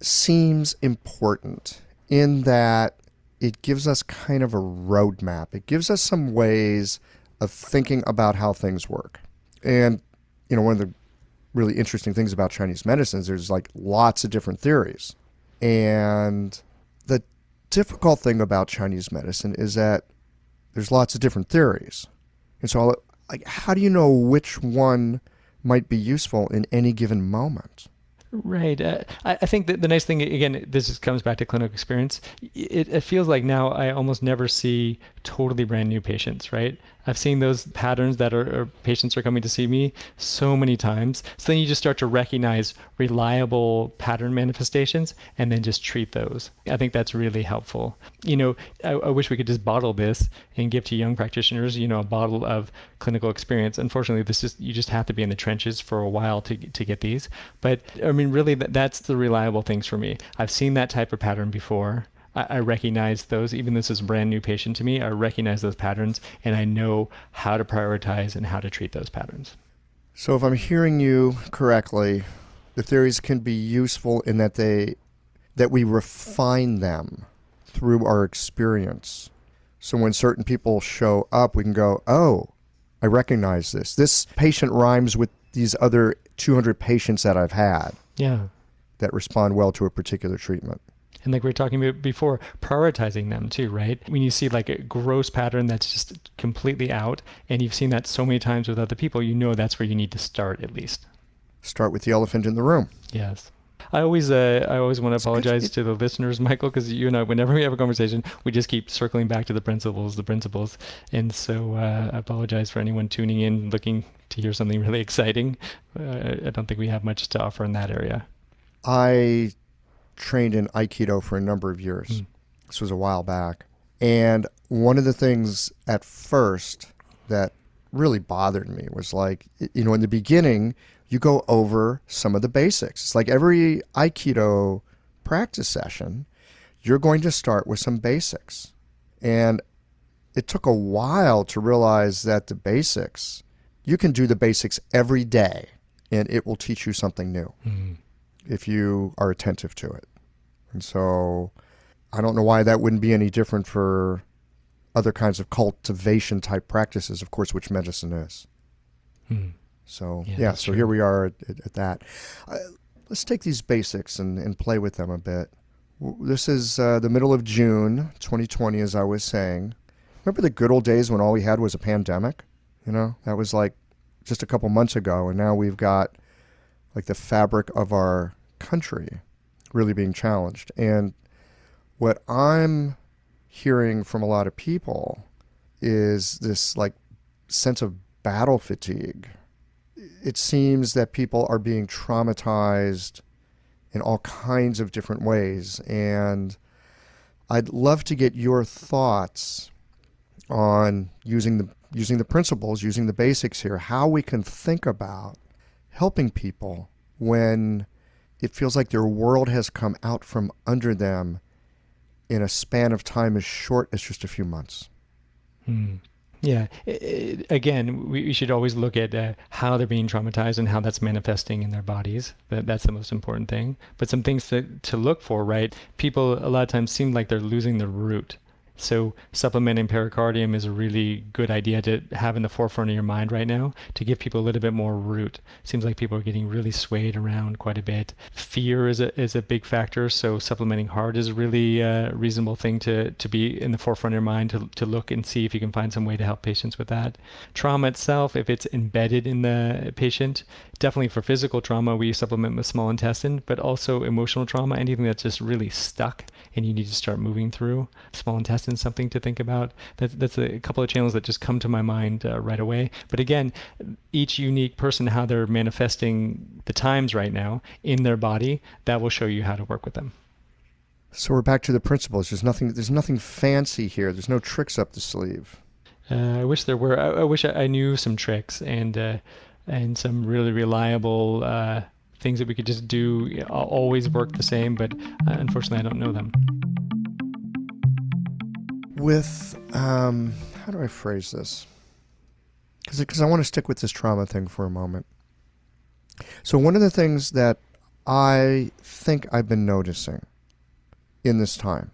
seems important in that it gives us kind of a roadmap. It gives us some ways of thinking about how things work. And, one of the really interesting things about Chinese medicine is there's like lots of different theories. And the difficult thing about Chinese medicine is that there's lots of different theories. And so, like, how do you know which one might be useful in any given moment? Right. I think that the nice thing, again, comes back to clinical experience. It feels like now I almost never see totally brand new patients, right? I've seen those patterns that are patients are coming to see me so many times. So then you just start to recognize reliable pattern manifestations and then just treat those. I think that's really helpful. I wish we could just bottle this and give to young practitioners, a bottle of clinical experience. Unfortunately, you just have to be in the trenches for a while to get these. But I mean, really, that's the reliable things for me. I've seen that type of pattern before. I recognize those, even though this is a brand new patient to me, I recognize those patterns and I know how to prioritize and how to treat those patterns. So if I'm hearing you correctly, the theories can be useful in that we refine them through our experience. So when certain people show up, we can go, oh, I recognize this. This patient rhymes with these other 200 patients that I've had. Yeah. That respond well to a particular treatment. And like we were talking about before, prioritizing them too, right? When you see like a gross pattern that's just completely out, and you've seen that so many times with other people, that's where you need to start at least. Start with the elephant in the room. Yes. I always want to apologize to the listeners, Michael, because you and I, whenever we have a conversation, we just keep circling back to the principles. And so I apologize for anyone tuning in looking to hear something really exciting. I don't think we have much to offer in that area. I trained in Aikido for a number of years. This was a while back. And one of the things at first that really bothered me was like, in the beginning, you go over some of the basics. It's like every Aikido practice session, you're going to start with some basics. And it took a while to realize that the basics, you can do the basics every day and it will teach you something new. If you are attentive to it. And so I don't know why that wouldn't be any different for other kinds of cultivation type practices, of course, which medicine is. So, so here we are at that. Let's take these basics and play with them a bit. This is the middle of June 2020, as I was saying. Remember the good old days when all we had was a pandemic? That was like just a couple months ago, and now we've got like the fabric of our country really being challenged. And what I'm hearing from a lot of people is this like sense of battle fatigue. It seems that people are being traumatized in all kinds of different ways. And I'd love to get your thoughts on using the principles, using the basics here, how we can think about helping people when it feels like their world has come out from under them in a span of time as short as just a few months. Yeah. Again, we should always look at how they're being traumatized and how that's manifesting in their bodies. That's the most important thing. But some things to look for, right? People a lot of times seem like they're losing the root. So supplementing pericardium is a really good idea to have in the forefront of your mind right now to give people a little bit more root. Seems like people are getting really swayed around quite a bit. Fear is a big factor, so supplementing heart is a really reasonable thing to be in the forefront of your mind to look and see if you can find some way to help patients with that. Trauma itself, if it's embedded in the patient, definitely for physical trauma, we supplement with small intestine, but also emotional trauma, anything that's just really stuck and you need to start moving through. Small intestine is something to think about. That's a couple of channels that just come to my mind right away. But again, each unique person, how they're manifesting the times right now in their body, that will show you how to work with them. So we're back to the principles. There's nothing fancy here. There's no tricks up the sleeve. I wish there were. I wish I knew some tricks and some really reliable things that we could just do always work the same, but unfortunately I don't know them. With, how do I phrase this? Because I want to stick with this trauma thing for a moment. So one of the things that I think I've been noticing in this time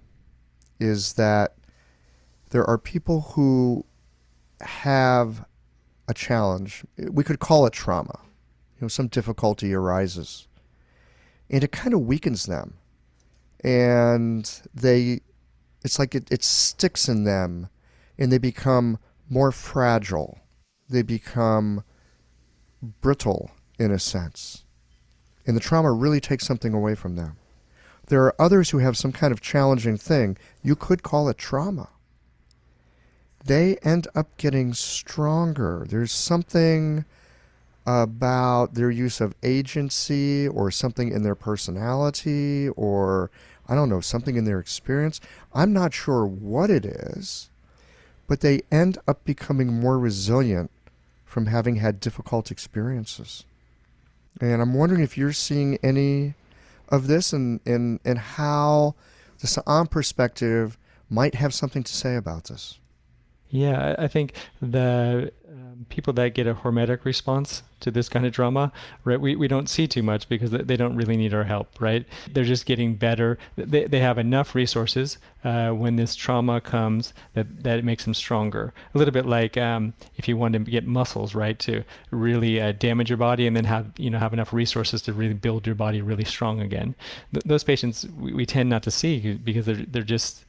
is that there are people who have a challenge. We could call it trauma. Some difficulty arises. And it kind of weakens them. And it's like it sticks in them, and they become more fragile. They become brittle, in a sense. And the trauma really takes something away from them. There are others who have some kind of challenging thing. You could call it trauma. They end up getting stronger. There's something about their use of agency or something in their personality or, I don't know, something in their experience. I'm not sure what it is, but they end up becoming more resilient from having had difficult experiences. And I'm wondering if you're seeing any of this and how the Saam perspective might have something to say about this. Yeah, I think the people that get a hormetic response to this kind of trauma, right, we don't see too much because they don't really need our help, right? They're just getting better. They have enough resources when this trauma comes that it makes them stronger. A little bit like if you want to get muscles, right, to really damage your body and then have enough resources to really build your body really strong again. Those patients we tend not to see because they're just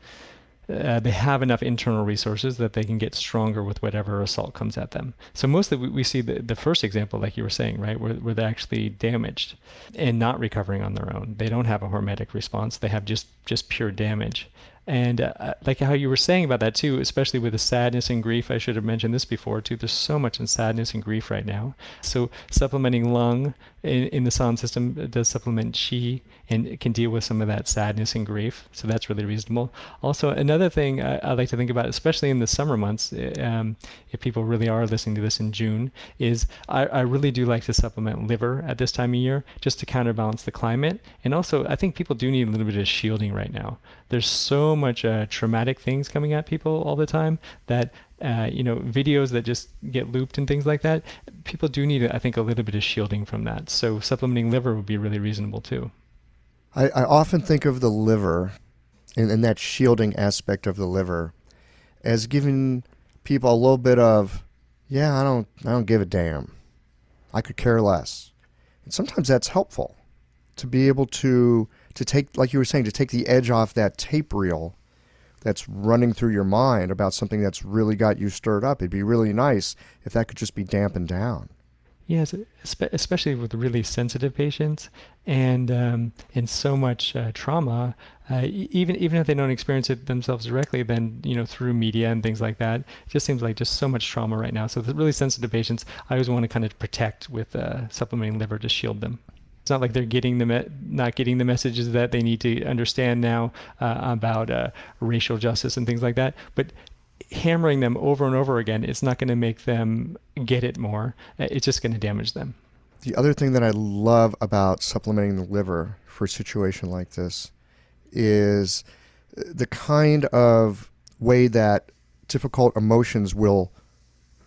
they have enough internal resources that they can get stronger with whatever assault comes at them. So mostly we see the first example, like you were saying, right, where they're actually damaged and not recovering on their own. They don't have a hormetic response. They have just pure damage. And like how you were saying about that too, especially with the sadness and grief, I should have mentioned this before too, there's so much in sadness and grief right now. So supplementing lung in the Saam system does supplement Qi and it can deal with some of that sadness and grief. So that's really reasonable. Also, another thing I like to think about, especially in the summer months, if people really are listening to this in June, is I really do like to supplement liver at this time of year just to counterbalance the climate. And also, I think people do need a little bit of shielding right now. There's so much traumatic things coming at people all the time that videos that just get looped and things like that. People do need, I think, a little bit of shielding from that. So supplementing liver would be really reasonable too. I often think of the liver and that shielding aspect of the liver as giving people a little bit of, I don't give a damn. I could care less. And sometimes that's helpful to be able to take, like you were saying, to take the edge off that tape reel that's running through your mind about something that's really got you stirred up. It'd be really nice if that could just be dampened down. Yes, especially with really sensitive patients and so much trauma. Even if they don't experience it themselves directly, then through media and things like that, it just seems like just so much trauma right now. So the really sensitive patients, I always want to kind of protect with supplementing liver to shield them. It's not like they're not getting the messages that they need to understand now about racial justice and things like that, but hammering them over and over again, it's not going to make them get it more. It's just going to damage them. The other thing that I love about supplementing the liver for a situation like this is the kind of way that difficult emotions will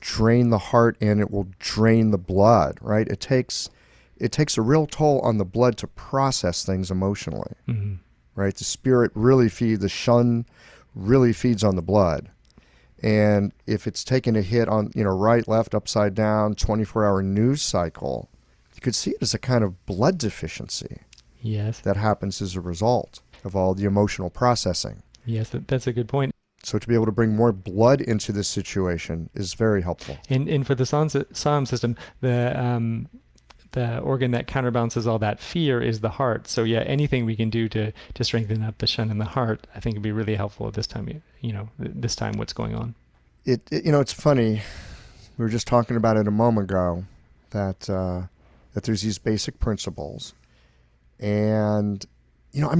drain the heart and it will drain the blood, right? It takes a real toll on the blood to process things emotionally, right? The spirit really the shun really feeds on the blood. And if it's taking a hit on, right, left, upside down, 24-hour news cycle, you could see it as a kind of blood deficiency. Yes. That happens as a result of all the emotional processing. Yes, that's a good point. So to be able to bring more blood into this situation is very helpful. And for the Saam system, the organ that counterbalances all that fear is the heart. So yeah, anything we can do to strengthen up the shun in the heart, I think would be really helpful at this time. This time what's going on. It's funny. We were just talking about it a moment ago that there's these basic principles, and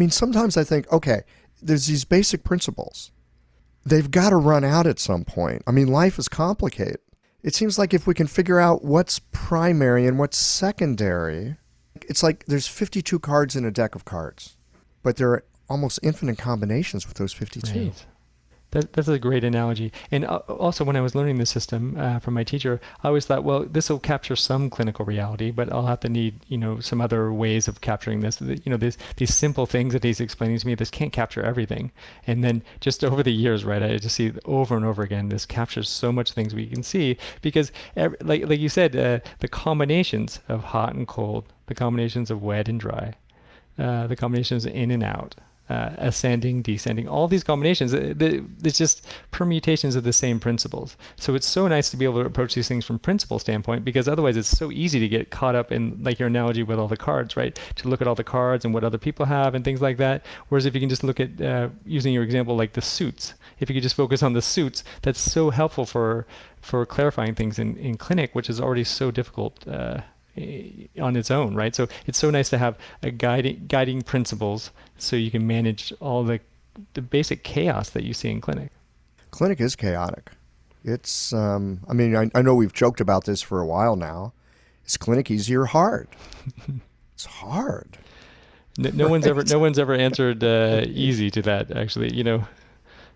sometimes I think, okay, there's these basic principles. They've got to run out at some point. Life is complicated. It seems like if we can figure out what's primary and what's secondary, it's like there's 52 cards in a deck of cards, but there are almost infinite combinations with those 52. Right. That's a great analogy. And also, when I was learning the system from my teacher, I always thought, well, this will capture some clinical reality, but I'll have to need, some other ways of capturing this. These simple things that he's explaining to me, this can't capture everything. And then just over the years, right, I just see over and over again, this captures so much things we can see because, like you said, the combinations of hot and cold, the combinations of wet and dry, the combinations in and out, ascending, descending, all these combinations, it's just permutations of the same principles. So it's so nice to be able to approach these things from principle standpoint, because otherwise it's so easy to get caught up in, like your analogy with all the cards, right? To look at all the cards and what other people have and things like that. Whereas if you can just look at, using your example, like the suits, if you could just focus on the suits, that's so helpful for clarifying things in clinic, which is already so difficult on its own, right? So it's so nice to have a guiding principles so you can manage all the basic chaos that you see in clinic. Clinic is chaotic. It's, I know we've joked about this for a while now. Is clinic easy or hard? It's hard. No one's ever answered easy to that, actually,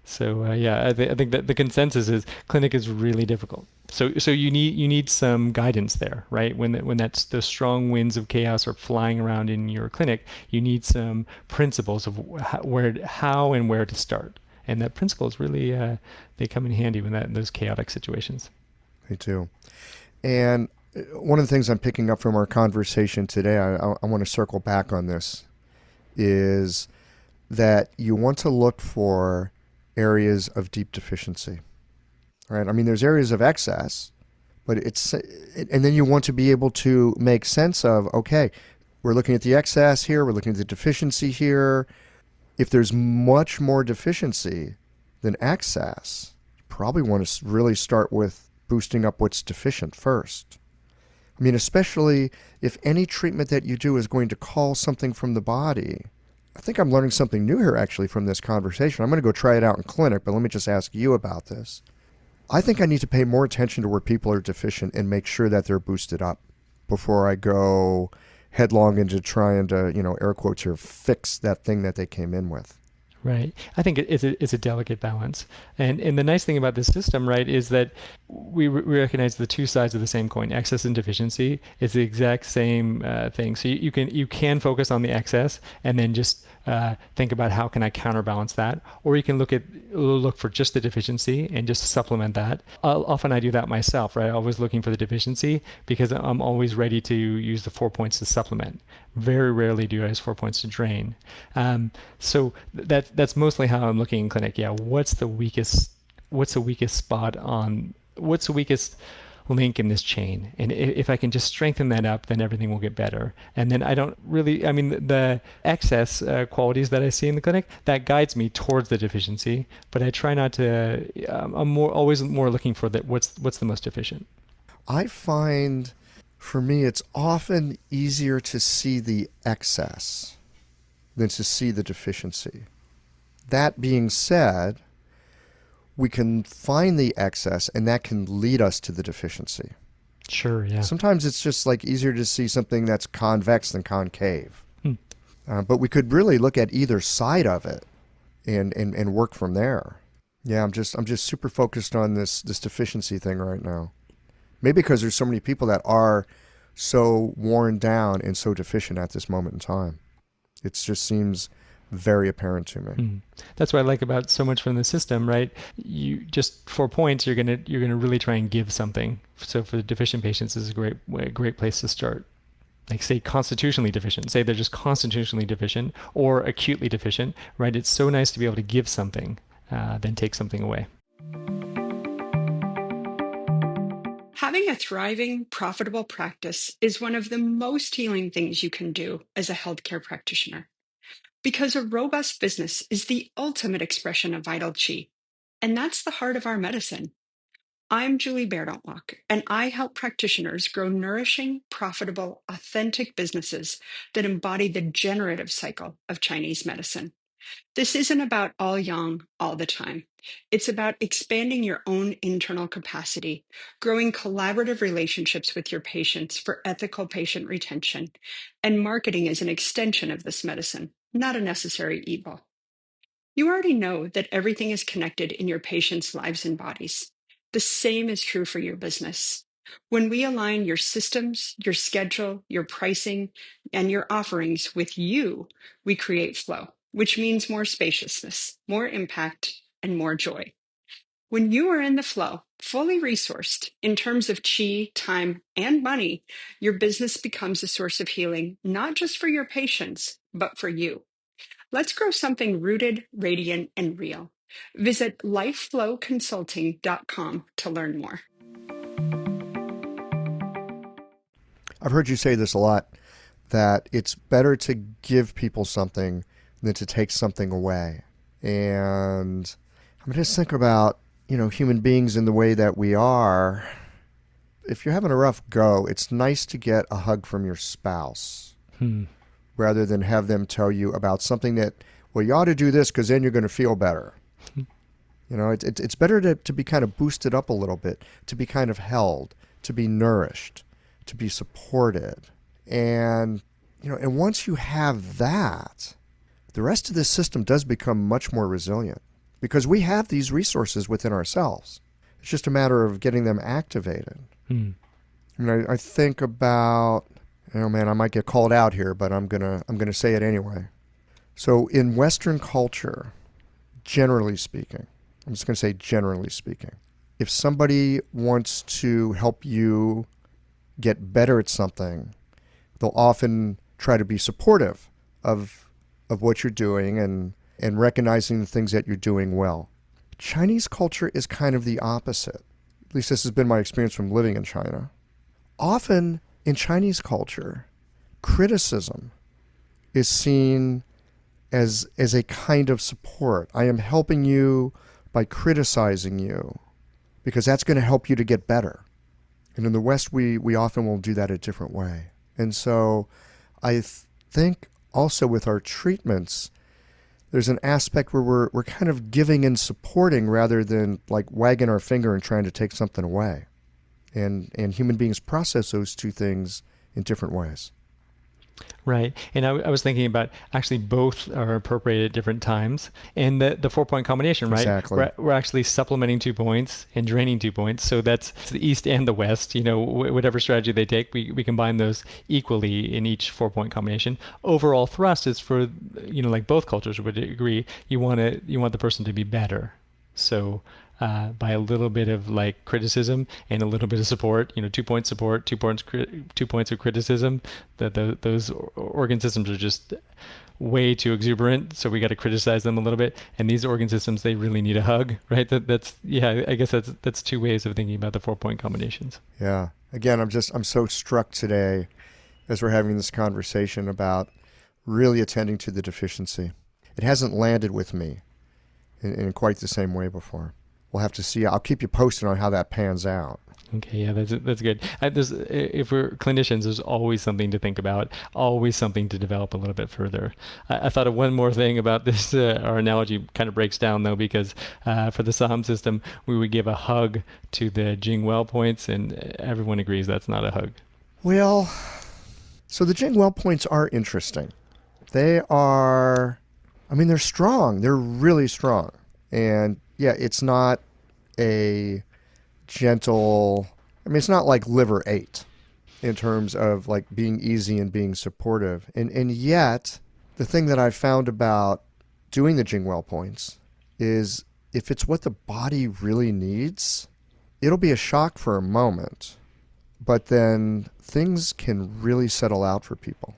So I think that the consensus is clinic is really difficult. So you need some guidance there, right? When that's the strong winds of chaos are flying around in your clinic, you need some principles of how and where to start. And that principles really they come in handy in those chaotic situations. Me too. And one of the things I'm picking up from our conversation today, I want to circle back on this, is that you want to look for areas of deep deficiency, right? There's areas of excess, but and then you want to be able to make sense of, okay, we're looking at the excess here, we're looking at the deficiency here. If there's much more deficiency than excess, you probably want to really start with boosting up what's deficient first. Especially if any treatment that you do is going to call something from the body. I think I'm learning something new here, actually, from this conversation. I'm going to go try it out in clinic, but let me just ask you about this. I think I need to pay more attention to where people are deficient and make sure that they're boosted up before I go headlong into trying to, air quotes here, fix that thing that they came in with. Right. I think it's a delicate balance. And the nice thing about this system, right, is that we recognize the two sides of the same coin. Excess and deficiency is the exact same thing. So you can focus on the excess and then just think about how can I counterbalance that, or you can look for just the deficiency and just supplement that. Often I do that myself, right? Always looking for the deficiency because I'm always ready to use the 4 points to supplement. Very rarely do I use 4 points to drain. So that's mostly how I'm looking in clinic. Yeah, what's the weakest spot on? What's the weakest link in this chain. And if I can just strengthen that up, then everything will get better. And then I don't really, I mean, the excess qualities that I see in the clinic, that guides me towards the deficiency. But I try not to, I'm always more looking for what's the most efficient. I find for me it's often easier to see the excess than to see the deficiency. That being said, we can find the excess and that can lead us to the deficiency. Sure, yeah. Sometimes it's just like easier to see something that's convex than concave. Hmm. But we could really look at either side of it and work from there. Yeah, I'm just super focused on this deficiency thing right now. Maybe because there's so many people that are so worn down and so deficient at this moment in time. It just seems very apparent to me. That's what I like about so much from the system, right? You just 4 points, you're gonna really try and give something. So for the deficient patients, this is a great place to start. Like say constitutionally deficient, say they're just constitutionally deficient or acutely deficient, right? It's so nice to be able to give something, than take something away. Having a thriving, profitable practice is one of the most healing things you can do as a healthcare practitioner. Because a robust business is the ultimate expression of vital chi. And that's the heart of our medicine. I'm Julie Bairdontlock, and I help practitioners grow nourishing, profitable, authentic businesses that embody the generative cycle of Chinese medicine. This isn't about all yang all the time. It's about expanding your own internal capacity, growing collaborative relationships with your patients for ethical patient retention, and marketing as an extension of this medicine, not a necessary evil. You already know that everything is connected in your patients' lives and bodies. The same is true for your business. When we align your systems, your schedule, your pricing, and your offerings with you, we create flow, which means more spaciousness, more impact, and more joy. When you are in the flow, fully resourced in terms of chi, time, and money, your business becomes a source of healing, not just for your patients, but for you. Let's grow something rooted, radiant, and real. Visit lifeflowconsulting.com to learn more. I've heard you say this a lot, that it's better to give people something than to take something away. And I'm just thinking about, human beings in the way that we are. If you're having a rough go, it's nice to get a hug from your spouse rather than have them tell you about something that, well, you ought to do this because then you're going to feel better. It's better to be kind of boosted up a little bit, to be kind of held, to be nourished, to be supported. And, and once you have that, the rest of the system does become much more resilient because we have these resources within ourselves. It's just a matter of getting them activated. I think about, man, I might get called out here, but I'm gonna say it anyway. So in Western culture, generally speaking, I'm just gonna say generally speaking, if somebody wants to help you get better at something, they'll often try to be supportive of what you're doing and recognizing the things that you're doing well. Chinese culture is kind of the opposite. At least this has been my experience from living in China. Often in Chinese culture, criticism is seen as a kind of support. I am helping you by criticizing you because that's going to help you to get better. And in the West, we often will do that a different way. And so I think also with our treatments, there's an aspect where we're kind of giving and supporting rather than like wagging our finger and trying to take something away. And human beings process those two things in different ways. Right. And I was thinking about actually both are appropriate at different times. And the 4-point combination, right? Exactly. We're actually supplementing 2 points and draining 2 points. So that's the East and the West. Whatever strategy they take, we combine those equally in each 4-point combination. Overall thrust is for, like both cultures would agree, you want the person to be better. So by a little bit of like criticism and a little bit of support. 2 points support, 2 points 2 points of criticism. Those organ systems are just way too exuberant, so we got to criticize them a little bit. And these organ systems, they really need a hug, right? That's yeah. I guess that's two ways of thinking about the 4-point combinations. Yeah. Again, I'm so struck today as we're having this conversation about really attending to the deficiency. It hasn't landed with me in quite the same way before. We'll have to see. I'll keep you posted on how that pans out. Okay, yeah, that's good. If we're clinicians, there's always something to think about, always something to develop a little bit further. I thought of one more thing about this. Our analogy kind of breaks down though, because for the Saam system, we would give a hug to the Jing Well points, and everyone agrees that's not a hug. Well, so the Jing Well points are interesting. They're strong. They're really strong. And yeah, it's not a gentle, it's not like liver 8 in terms of like being easy and being supportive. And yet, the thing that I've found about doing the Jing Well points is if it's what the body really needs, it'll be a shock for a moment, but then things can really settle out for people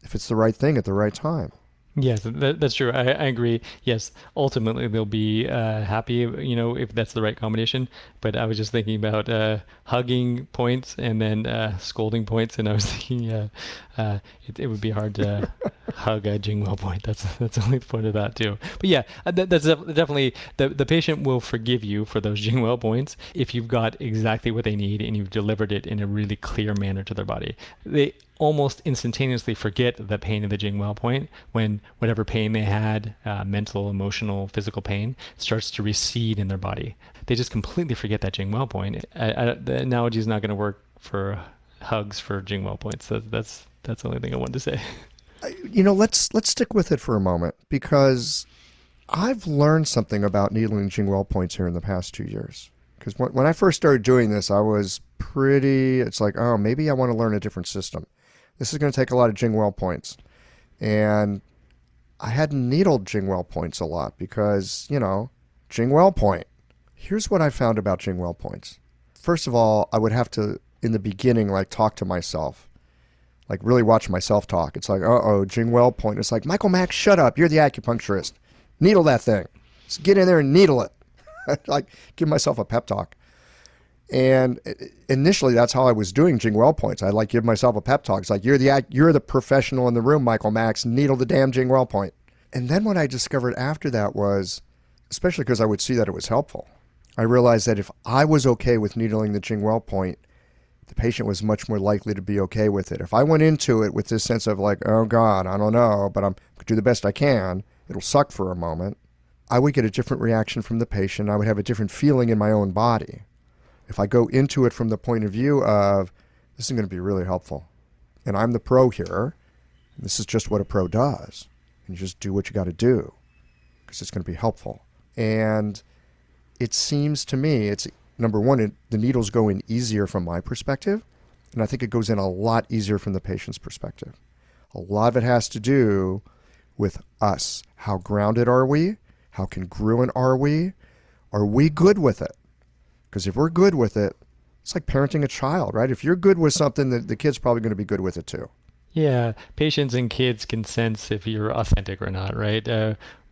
if it's the right thing at the right time. Yes, that's true. I agree. Yes, ultimately they'll be happy, if that's the right combination. But I was just thinking about hugging points and then scolding points, and I was thinking it would be hard to hug a Jing Well point. That's the only point of that too. But yeah, that's definitely the patient will forgive you for those Jing Well points if you've got exactly what they need and you've delivered it in a really clear manner to their body. They almost instantaneously forget the pain of the Jing Well point when whatever pain they had, mental, emotional, physical pain, starts to recede in their body. They just completely forget that Jing Well point. The analogy is not going to work for hugs for Jing Well points. That's the only thing I wanted to say. Let's stick with it for a moment, because I've learned something about needling Jing Well points here in the past 2 years. Because when I first started doing this, I was it's like, oh, maybe I want to learn a different system. This is going to take a lot of Jing Well points. And I hadn't needled Jing Well points a lot because, Jing Well point. Here's what I found about Jing Well points. First of all, I would have to, in the beginning, like talk to myself, like really watch myself talk. It's like, Jing Well point. It's like, Michael Max, shut up. You're the acupuncturist. Needle that thing. Just get in there and needle it. Like, give myself a pep talk. And initially, that's how I was doing Jing Well points. I like give myself a pep talk. It's like, you're the professional in the room, Michael Max. Needle the damn Jing Well point. And then what I discovered after that was, especially because I would see that it was helpful, I realized that if I was okay with needling the Jing Well point, the patient was much more likely to be okay with it. If I went into it with this sense of like, oh God, I don't know, but I'm going to do the best I can, it'll suck for a moment, I would get a different reaction from the patient. I would have a different feeling in my own body. If I go into it from the point of view of, this is going to be really helpful, and I'm the pro here, and this is just what a pro does, and you just do what you got to do, because it's going to be helpful. And it seems to me, it's number one, the needles go in easier from my perspective, and I think it goes in a lot easier from the patient's perspective. A lot of it has to do with us. How grounded are we? How congruent are we? Are we good with it? Because if we're good with it, it's like parenting a child, right? If you're good with something, the kid's probably going to be good with it too. Yeah, patients and kids can sense if you're authentic or not, right?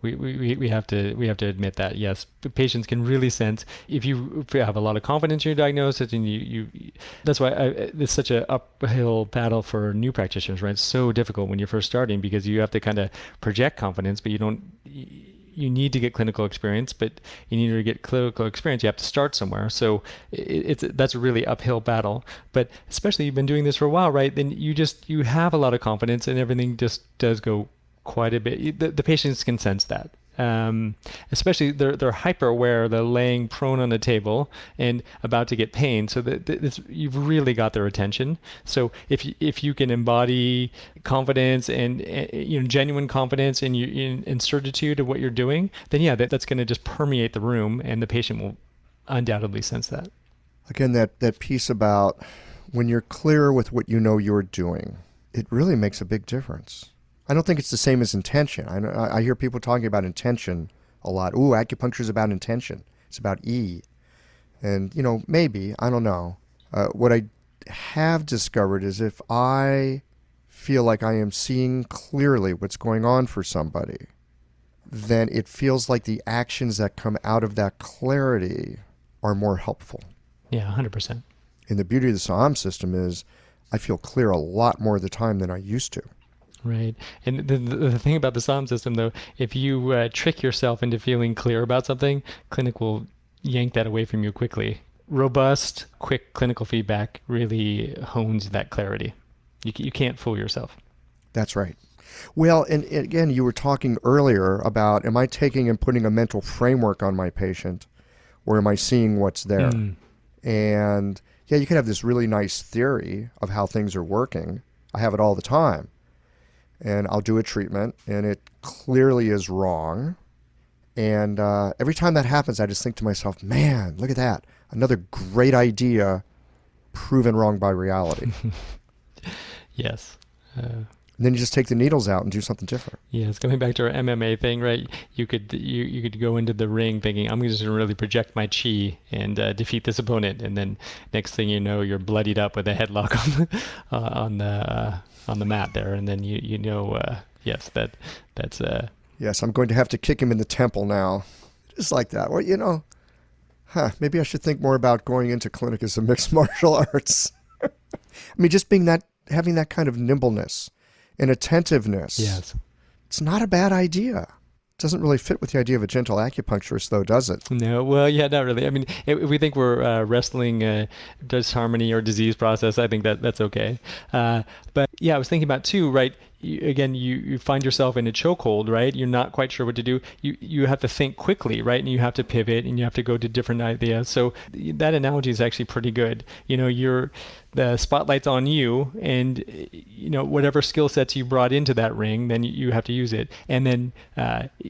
We have to admit that, yes, patients can really sense if you have a lot of confidence in your diagnosis, and you that's why it's such an uphill battle for new practitioners, right? It's so difficult when you're first starting because you have to kind of project confidence, but you need to get clinical experience, but in order to get clinical experience, you have to start somewhere. So that's a really uphill battle. But especially you've been doing this for a while, right? Then you have a lot of confidence, and everything just does go quite a bit. The patients can sense that. Especially they're hyper aware. They're laying prone on the table and about to get pain, so that you've really got their attention. So if you can embody confidence and genuine confidence and certitude of what you're doing, then yeah, that's going to just permeate the room, and the patient will undoubtedly sense that. Again, that piece about when you're clear with what you know you're doing, it really makes a big difference. I don't think it's the same as intention. I hear people talking about intention a lot. Ooh, acupuncture is about intention. It's about E. And, maybe, I don't know. What I have discovered is if I feel like I am seeing clearly what's going on for somebody, then it feels like the actions that come out of that clarity are more helpful. Yeah, 100%. And the beauty of the Saam system is I feel clear a lot more of the time than I used to. Right. And the thing about the Saam system, though, if you trick yourself into feeling clear about something, clinic will yank that away from you quickly. Robust, quick clinical feedback really hones that clarity. You can't fool yourself. That's right. Well, and again, you were talking earlier about, am I taking and putting a mental framework on my patient, or am I seeing what's there? And yeah, you could have this really nice theory of how things are working. I have it all the time. And I'll do a treatment, and it clearly is wrong. And every time that happens, I just think to myself, man, look at that. Another great idea proven wrong by reality. Yes. And then you just take the needles out and do something different. Yeah, it's coming back to our MMA thing, right? You could go into the ring thinking, I'm just going to really project my chi and defeat this opponent, and then next thing you know, you're bloodied up with a headlock on the mat there, and then yes, that's Yes, I'm going to have to kick him in the temple now, just like that. Well, maybe I should think more about going into clinic as a mixed martial arts. I mean, just having that kind of nimbleness and attentiveness. Yes. It's not a bad idea. It doesn't really fit with the idea of a gentle acupuncturist, though, does it? No, well, yeah, not really. I mean, if we think we're wrestling disharmony or disease process, I think that's okay. But yeah, I was thinking about too, right? You find yourself in a chokehold, right? You're not quite sure what to do. You have to think quickly, right? And you have to pivot, and you have to go to different ideas. So that analogy is actually pretty good. The spotlight's on you, and whatever skill sets you brought into that ring, then you have to use it. And then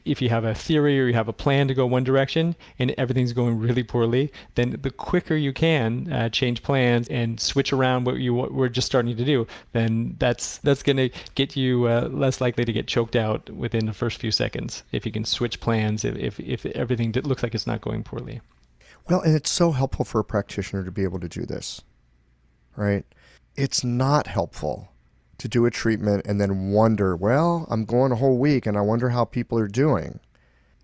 if you have a theory or you have a plan to go one direction and everything's going really poorly, then the quicker you can change plans and switch around what you were just starting to do, then that's going to get you less likely to get choked out within the first few seconds if you can switch plans if everything looks like it's not going poorly. Well, and it's so helpful for a practitioner to be able to do this, right? It's not helpful to do a treatment and then wonder, well, I'm going a whole week and I wonder how people are doing.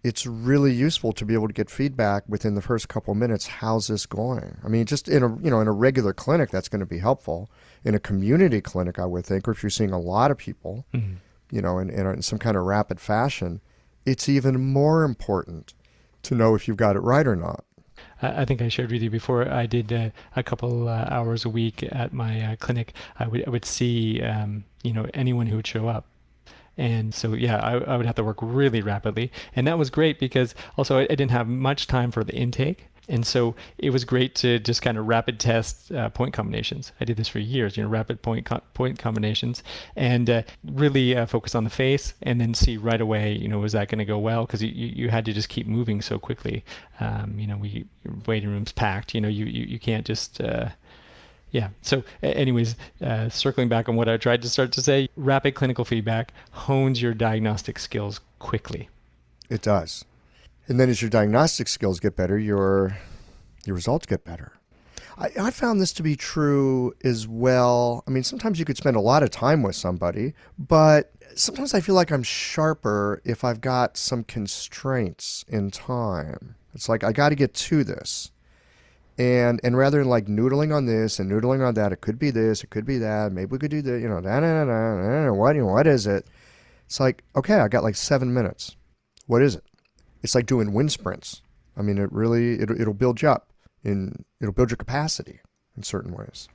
It's really useful to be able to get feedback within the first couple of minutes. How's this going? I mean, just in a regular clinic, that's going to be helpful. In a community clinic, I would think, or if you're seeing a lot of people, in some kind of rapid fashion, it's even more important to know if you've got it right or not. I think I shared with you before, I did a couple hours a week at my clinic. I would see, anyone who would show up. And so, yeah, I would have to work really rapidly. And that was great because also I didn't have much time for the intake. And so it was great to just kind of rapid test point combinations. I did this for years, rapid point combinations, and really focus on the face and then see right away, was that going to go well? Because you had to just keep moving so quickly. Your waiting room's packed. You can't just... Yeah. So anyways, circling back on what I tried to start to say, rapid clinical feedback hones your diagnostic skills quickly. It does. And then as your diagnostic skills get better, your results get better. I found this to be true as well. I mean, sometimes you could spend a lot of time with somebody, but sometimes I feel like I'm sharper if I've got some constraints in time. It's like, I got to get to this. And rather than like noodling on this and noodling on that, it could be this, it could be that, maybe we could do the, what is it? It's like, okay, I got like 7 minutes. What is it? It's like doing wind sprints. I mean, it'll build you up, and it'll build your capacity in certain ways.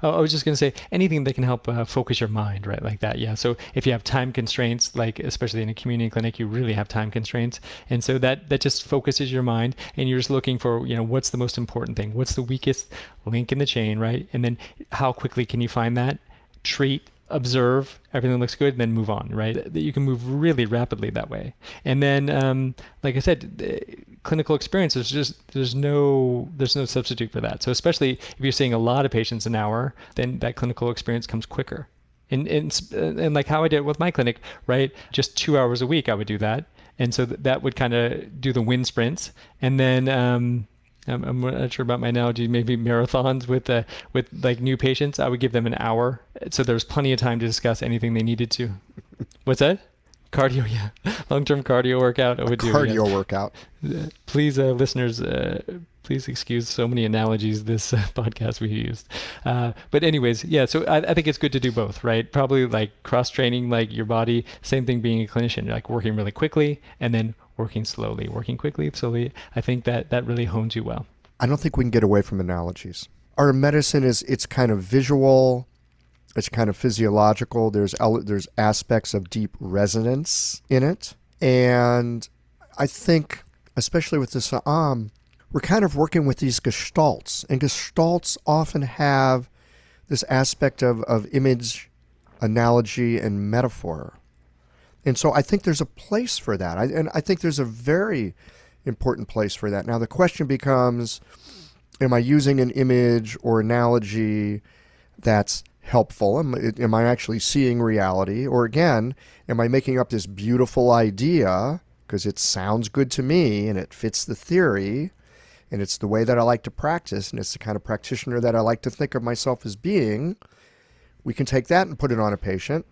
Oh, I was just going to say anything that can help focus your mind, right? Like that. Yeah. So if you have time constraints, like especially in a community clinic, you really have time constraints. And so that just focuses your mind, and you're just looking for, what's the most important thing? What's the weakest link in the chain, right? And then how quickly can you find that? Treat, observe, everything looks good, and then move on, right? That you can move really rapidly that way. And then, like I said, the clinical experience is there's no substitute for that. So especially if you're seeing a lot of patients an hour, then that clinical experience comes quicker. And like how I did it with my clinic, right? Just 2 hours a week, I would do that. And so that would kind of do the wind sprints. And then I'm not sure about my analogy, maybe marathons with like new patients. I would give them an hour. So there was plenty of time to discuss anything they needed to. What's that? Cardio, yeah. Long-term cardio workout, I A would do, cardio workout. please, listeners, please excuse so many analogies this podcast we used. But anyways, yeah, so I think it's good to do both, right? Probably like cross-training, like your body, same thing being a clinician, like working really quickly and then working slowly, working quickly, slowly. I think that really hones you well. I don't think we can get away from analogies. Our medicine it's kind of visual. It's kind of physiological. There's aspects of deep resonance in it. And I think, especially with the Saam, we're kind of working with these gestalts. And gestalts often have this aspect of image, analogy, and metaphor. And so I think there's a place for that. And I think there's a very important place for that. Now the question becomes, am I using an image or analogy that's helpful? Am I actually seeing reality? Or again, am I making up this beautiful idea because it sounds good to me and it fits the theory and it's the way that I like to practice and it's the kind of practitioner that I like to think of myself as being? We can take that and put it on a patient.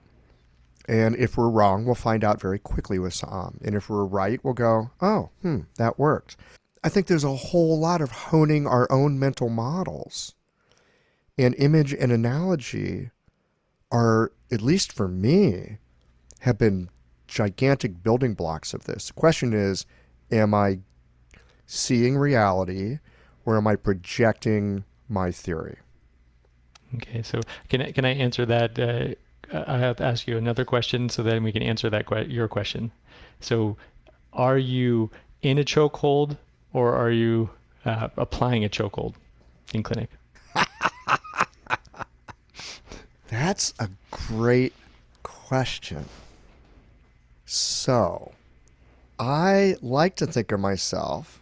And if we're wrong, we'll find out very quickly with Saam. And if we're right, we'll go, oh, that worked. I think there's a whole lot of honing our own mental models. And image and analogy are, at least for me, have been gigantic building blocks of this. The question is, am I seeing reality or am I projecting my theory? Okay, so can I answer that? I have to ask you another question so then we can answer your question. So are you in a chokehold or are you applying a chokehold in clinic? That's a great question. So, I like to think of myself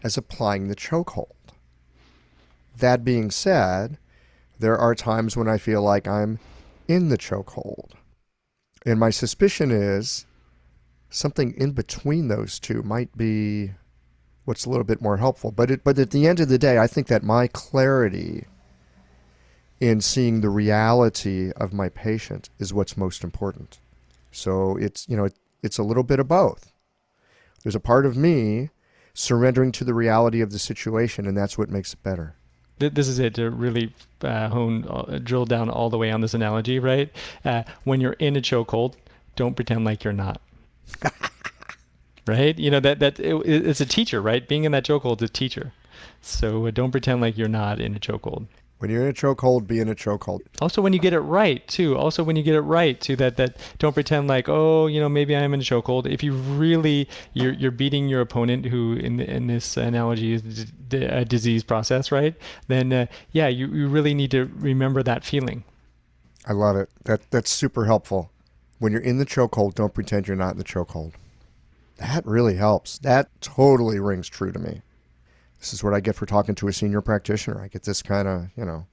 as applying the chokehold. That being said, there are times when I feel like I'm in the chokehold. And my suspicion is something in between those two might be what's a little bit more helpful. But at the end of the day, I think that my clarity in seeing the reality of my patient is what's most important. So it's a little bit of both. There's a part of me surrendering to the reality of the situation, and that's what makes it better. This is it, to really drill down all the way on this analogy, right? When you're in a chokehold, don't pretend like you're not. Right? It's a teacher, right? Being in that chokehold is a teacher. So don't pretend like you're not in a chokehold. When you're in a chokehold, be in a chokehold. Also, when you get it right, too. That don't pretend like, maybe I'm in a chokehold. If you really, you're beating your opponent, who in this analogy is a disease process, right? Then, you really need to remember that feeling. I love it. That's super helpful. When you're in the chokehold, don't pretend you're not in the chokehold. That really helps. That totally rings true to me. This is what I get for talking to a senior practitioner. I get this kind of,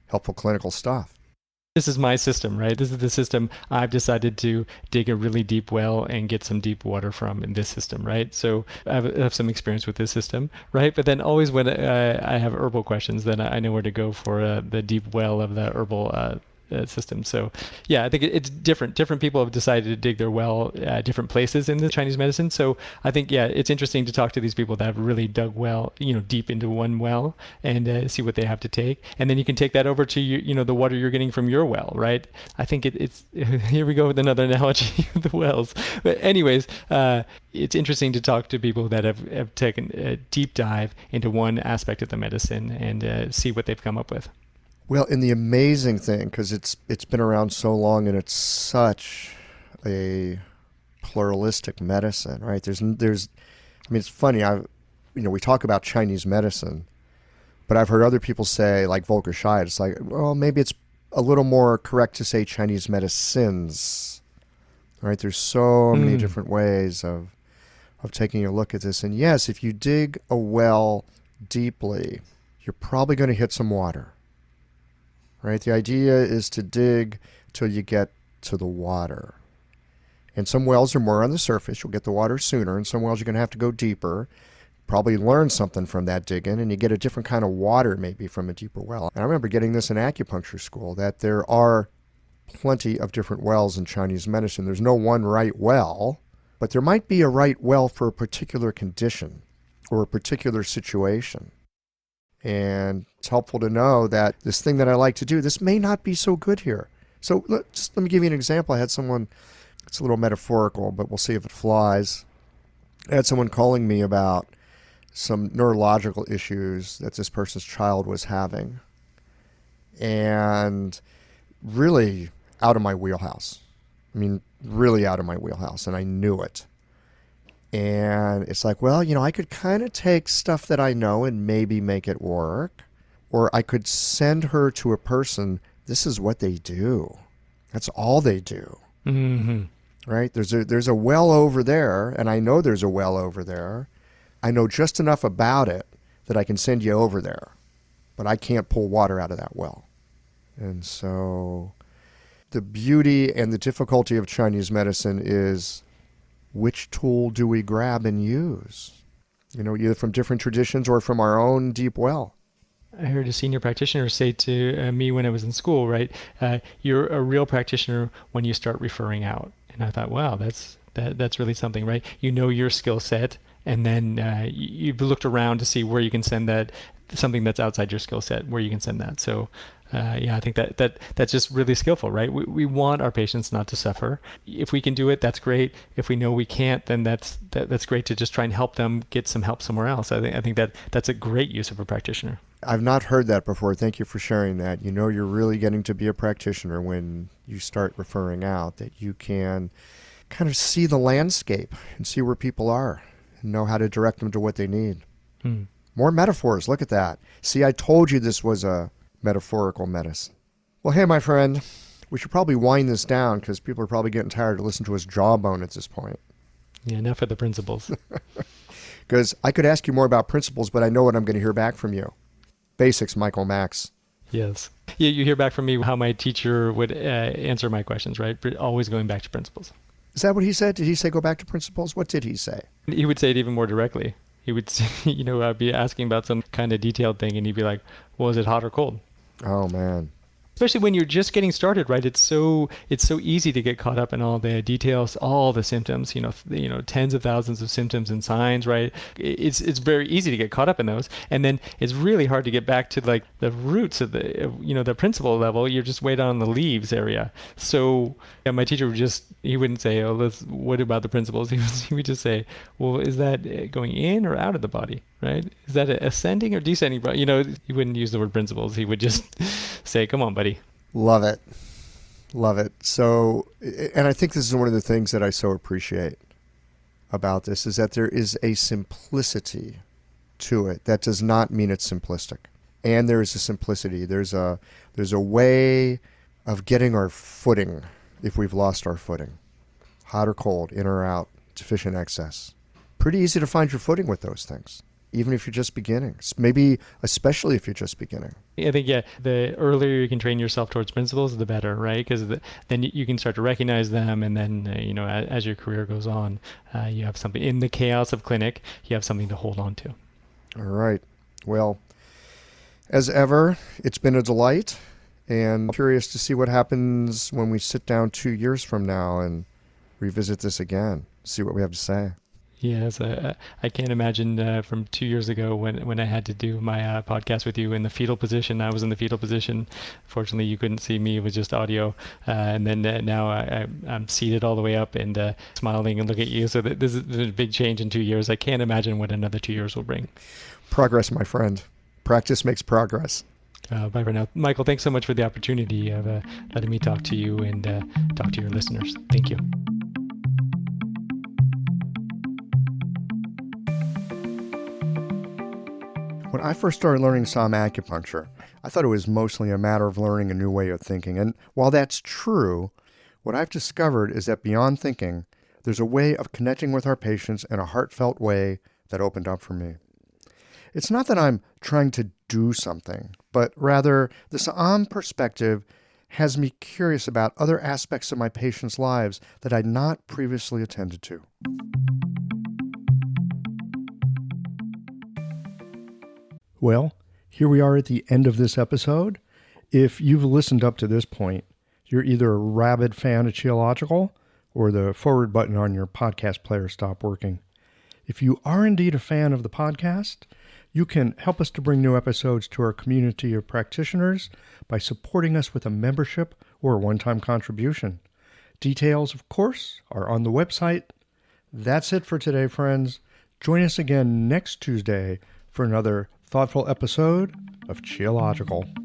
helpful clinical stuff. This is my system, right? This is the system I've decided to dig a really deep well and get some deep water from in this system, right? So I have some experience with this system, right? But then always when I have herbal questions, then I know where to go for the deep well of the herbal system. So yeah, I think it's different. Different people have decided to dig their well different places in the Chinese medicine. So I think, it's interesting to talk to these people that have really dug well, deep into one well and see what they have to take. And then you can take that over to the water you're getting from your well, right? I think it's here we go with another analogy of the wells. But anyways, it's interesting to talk to people that have taken a deep dive into one aspect of the medicine and see what they've come up with. Well, and the amazing thing, because it's been around so long and it's such a pluralistic medicine, right? It's funny. We talk about Chinese medicine, but I've heard other people say, like Volker Scheid, it's like, well, maybe it's a little more correct to say Chinese medicines, right? There's so many different ways of taking a look at this. And yes, if you dig a well deeply, you're probably going to hit some water. Right? The idea is to dig till you get to the water. And some wells are more on the surface. You'll get the water sooner, and some wells you're going to have to go deeper. Probably learn something from that digging, and you get a different kind of water maybe from a deeper well. And I remember getting this in acupuncture school, that there are plenty of different wells in Chinese medicine. There's no one right well, but there might be a right well for a particular condition or a particular situation. And it's helpful to know that this thing that I like to do, this may not be so good here. So let me give you an example. I had someone, it's a little metaphorical, but we'll see if it flies. I had someone calling me about some neurological issues that this person's child was having. And really out of my wheelhouse. I mean, really out of my wheelhouse, and I knew it. And it's like, well, I could kind of take stuff that I know and maybe make it work. Or I could send her to a person, this is what they do. That's all they do. Mm-hmm. Right? There's a well over there, and I know there's a well over there. I know just enough about it that I can send you over there. But I can't pull water out of that well. And so the beauty and the difficulty of Chinese medicine is, which tool do we grab and use? Either from different traditions or from our own deep well. I heard a senior practitioner say to me when I was in school, right, you're a real practitioner when you start referring out. And I thought, wow, that's really something, right? You know your skill set, and then you've looked around to see where you can send that, something that's outside your skill set, where you can send that. So I think that's just really skillful, right? We want our patients not to suffer. If we can do it, that's great. If we know we can't, then that's great to just try and help them get some help somewhere else. I think that's a great use of a practitioner. I've not heard that before. Thank you for sharing that. You're really getting to be a practitioner when you start referring out, that you can kind of see the landscape and see where people are and know how to direct them to what they need. More metaphors. Look at that. See, I told you this was a metaphorical medicine. Well, hey, my friend, we should probably wind this down because people are probably getting tired to listen to us jawbone at this point. Yeah, enough of the principles. Because I could ask you more about principles, but I know what I'm going to hear back from you. Basics, Michael Max. Yes. You hear back from me how my teacher would answer my questions, right? But always going back to principles. Is that what he said? Did he say go back to principles? What did he say? He would say it even more directly. He would say, I'd be asking about some kind of detailed thing, and he'd be like, well, is it hot or cold? Oh, man. Especially when you're just getting started, right? It's so easy to get caught up in all the details, all the symptoms, tens of thousands of symptoms and signs, right? It's very easy to get caught up in those, and then it's really hard to get back to like the roots of the principle level. You're just way down on the leaves area. So my teacher he wouldn't say, oh, what about the principles? He would just say, well, is that going in or out of the body, right? Is that ascending or descending? He wouldn't use the word principles. He would just say, come on, buddy. Love it. Love it. So, and I think this is one of the things that I so appreciate about this is that there is a simplicity to it. That does not mean it's simplistic. And there is a simplicity. There's a way of getting our footing if we've lost our footing. Hot or cold, in or out, deficient, excess. Pretty easy to find your footing with those things, even if you're just beginning. Maybe especially if you're just beginning. I think, the earlier you can train yourself towards principles, the better, right? Because then you can start to recognize them, and then, as your career goes on, you have something, in the chaos of clinic, you have something to hold on to. All right. Well, as ever, it's been a delight, and I'm curious to see what happens when we sit down 2 years from now and revisit this again, see what we have to say. Yes, I can't imagine from 2 years ago when I had to do my podcast with you in the fetal position. I was in the fetal position. Fortunately, you couldn't see me. It was just audio. And then now I'm seated all the way up and smiling and look at you. So this is a big change in 2 years. I can't imagine what another 2 years will bring. Progress, my friend. Practice makes progress. Bye for now. Michael, thanks so much for the opportunity of letting me talk to you and talk to your listeners. Thank you. When I first started learning Saam Acupuncture, I thought it was mostly a matter of learning a new way of thinking. And while that's true, what I've discovered is that beyond thinking, there's a way of connecting with our patients in a heartfelt way that opened up for me. It's not that I'm trying to do something, but rather the Saam perspective has me curious about other aspects of my patients' lives that I'd not previously attended to. Well, here we are at the end of this episode. If you've listened up to this point, you're either a rabid fan of Qiological or the forward button on your podcast player stopped working. If you are indeed a fan of the podcast, you can help us to bring new episodes to our community of practitioners by supporting us with a membership or a one-time contribution. Details, of course, are on the website. That's it for today, friends. Join us again next Tuesday for another thoughtful episode of Qiological.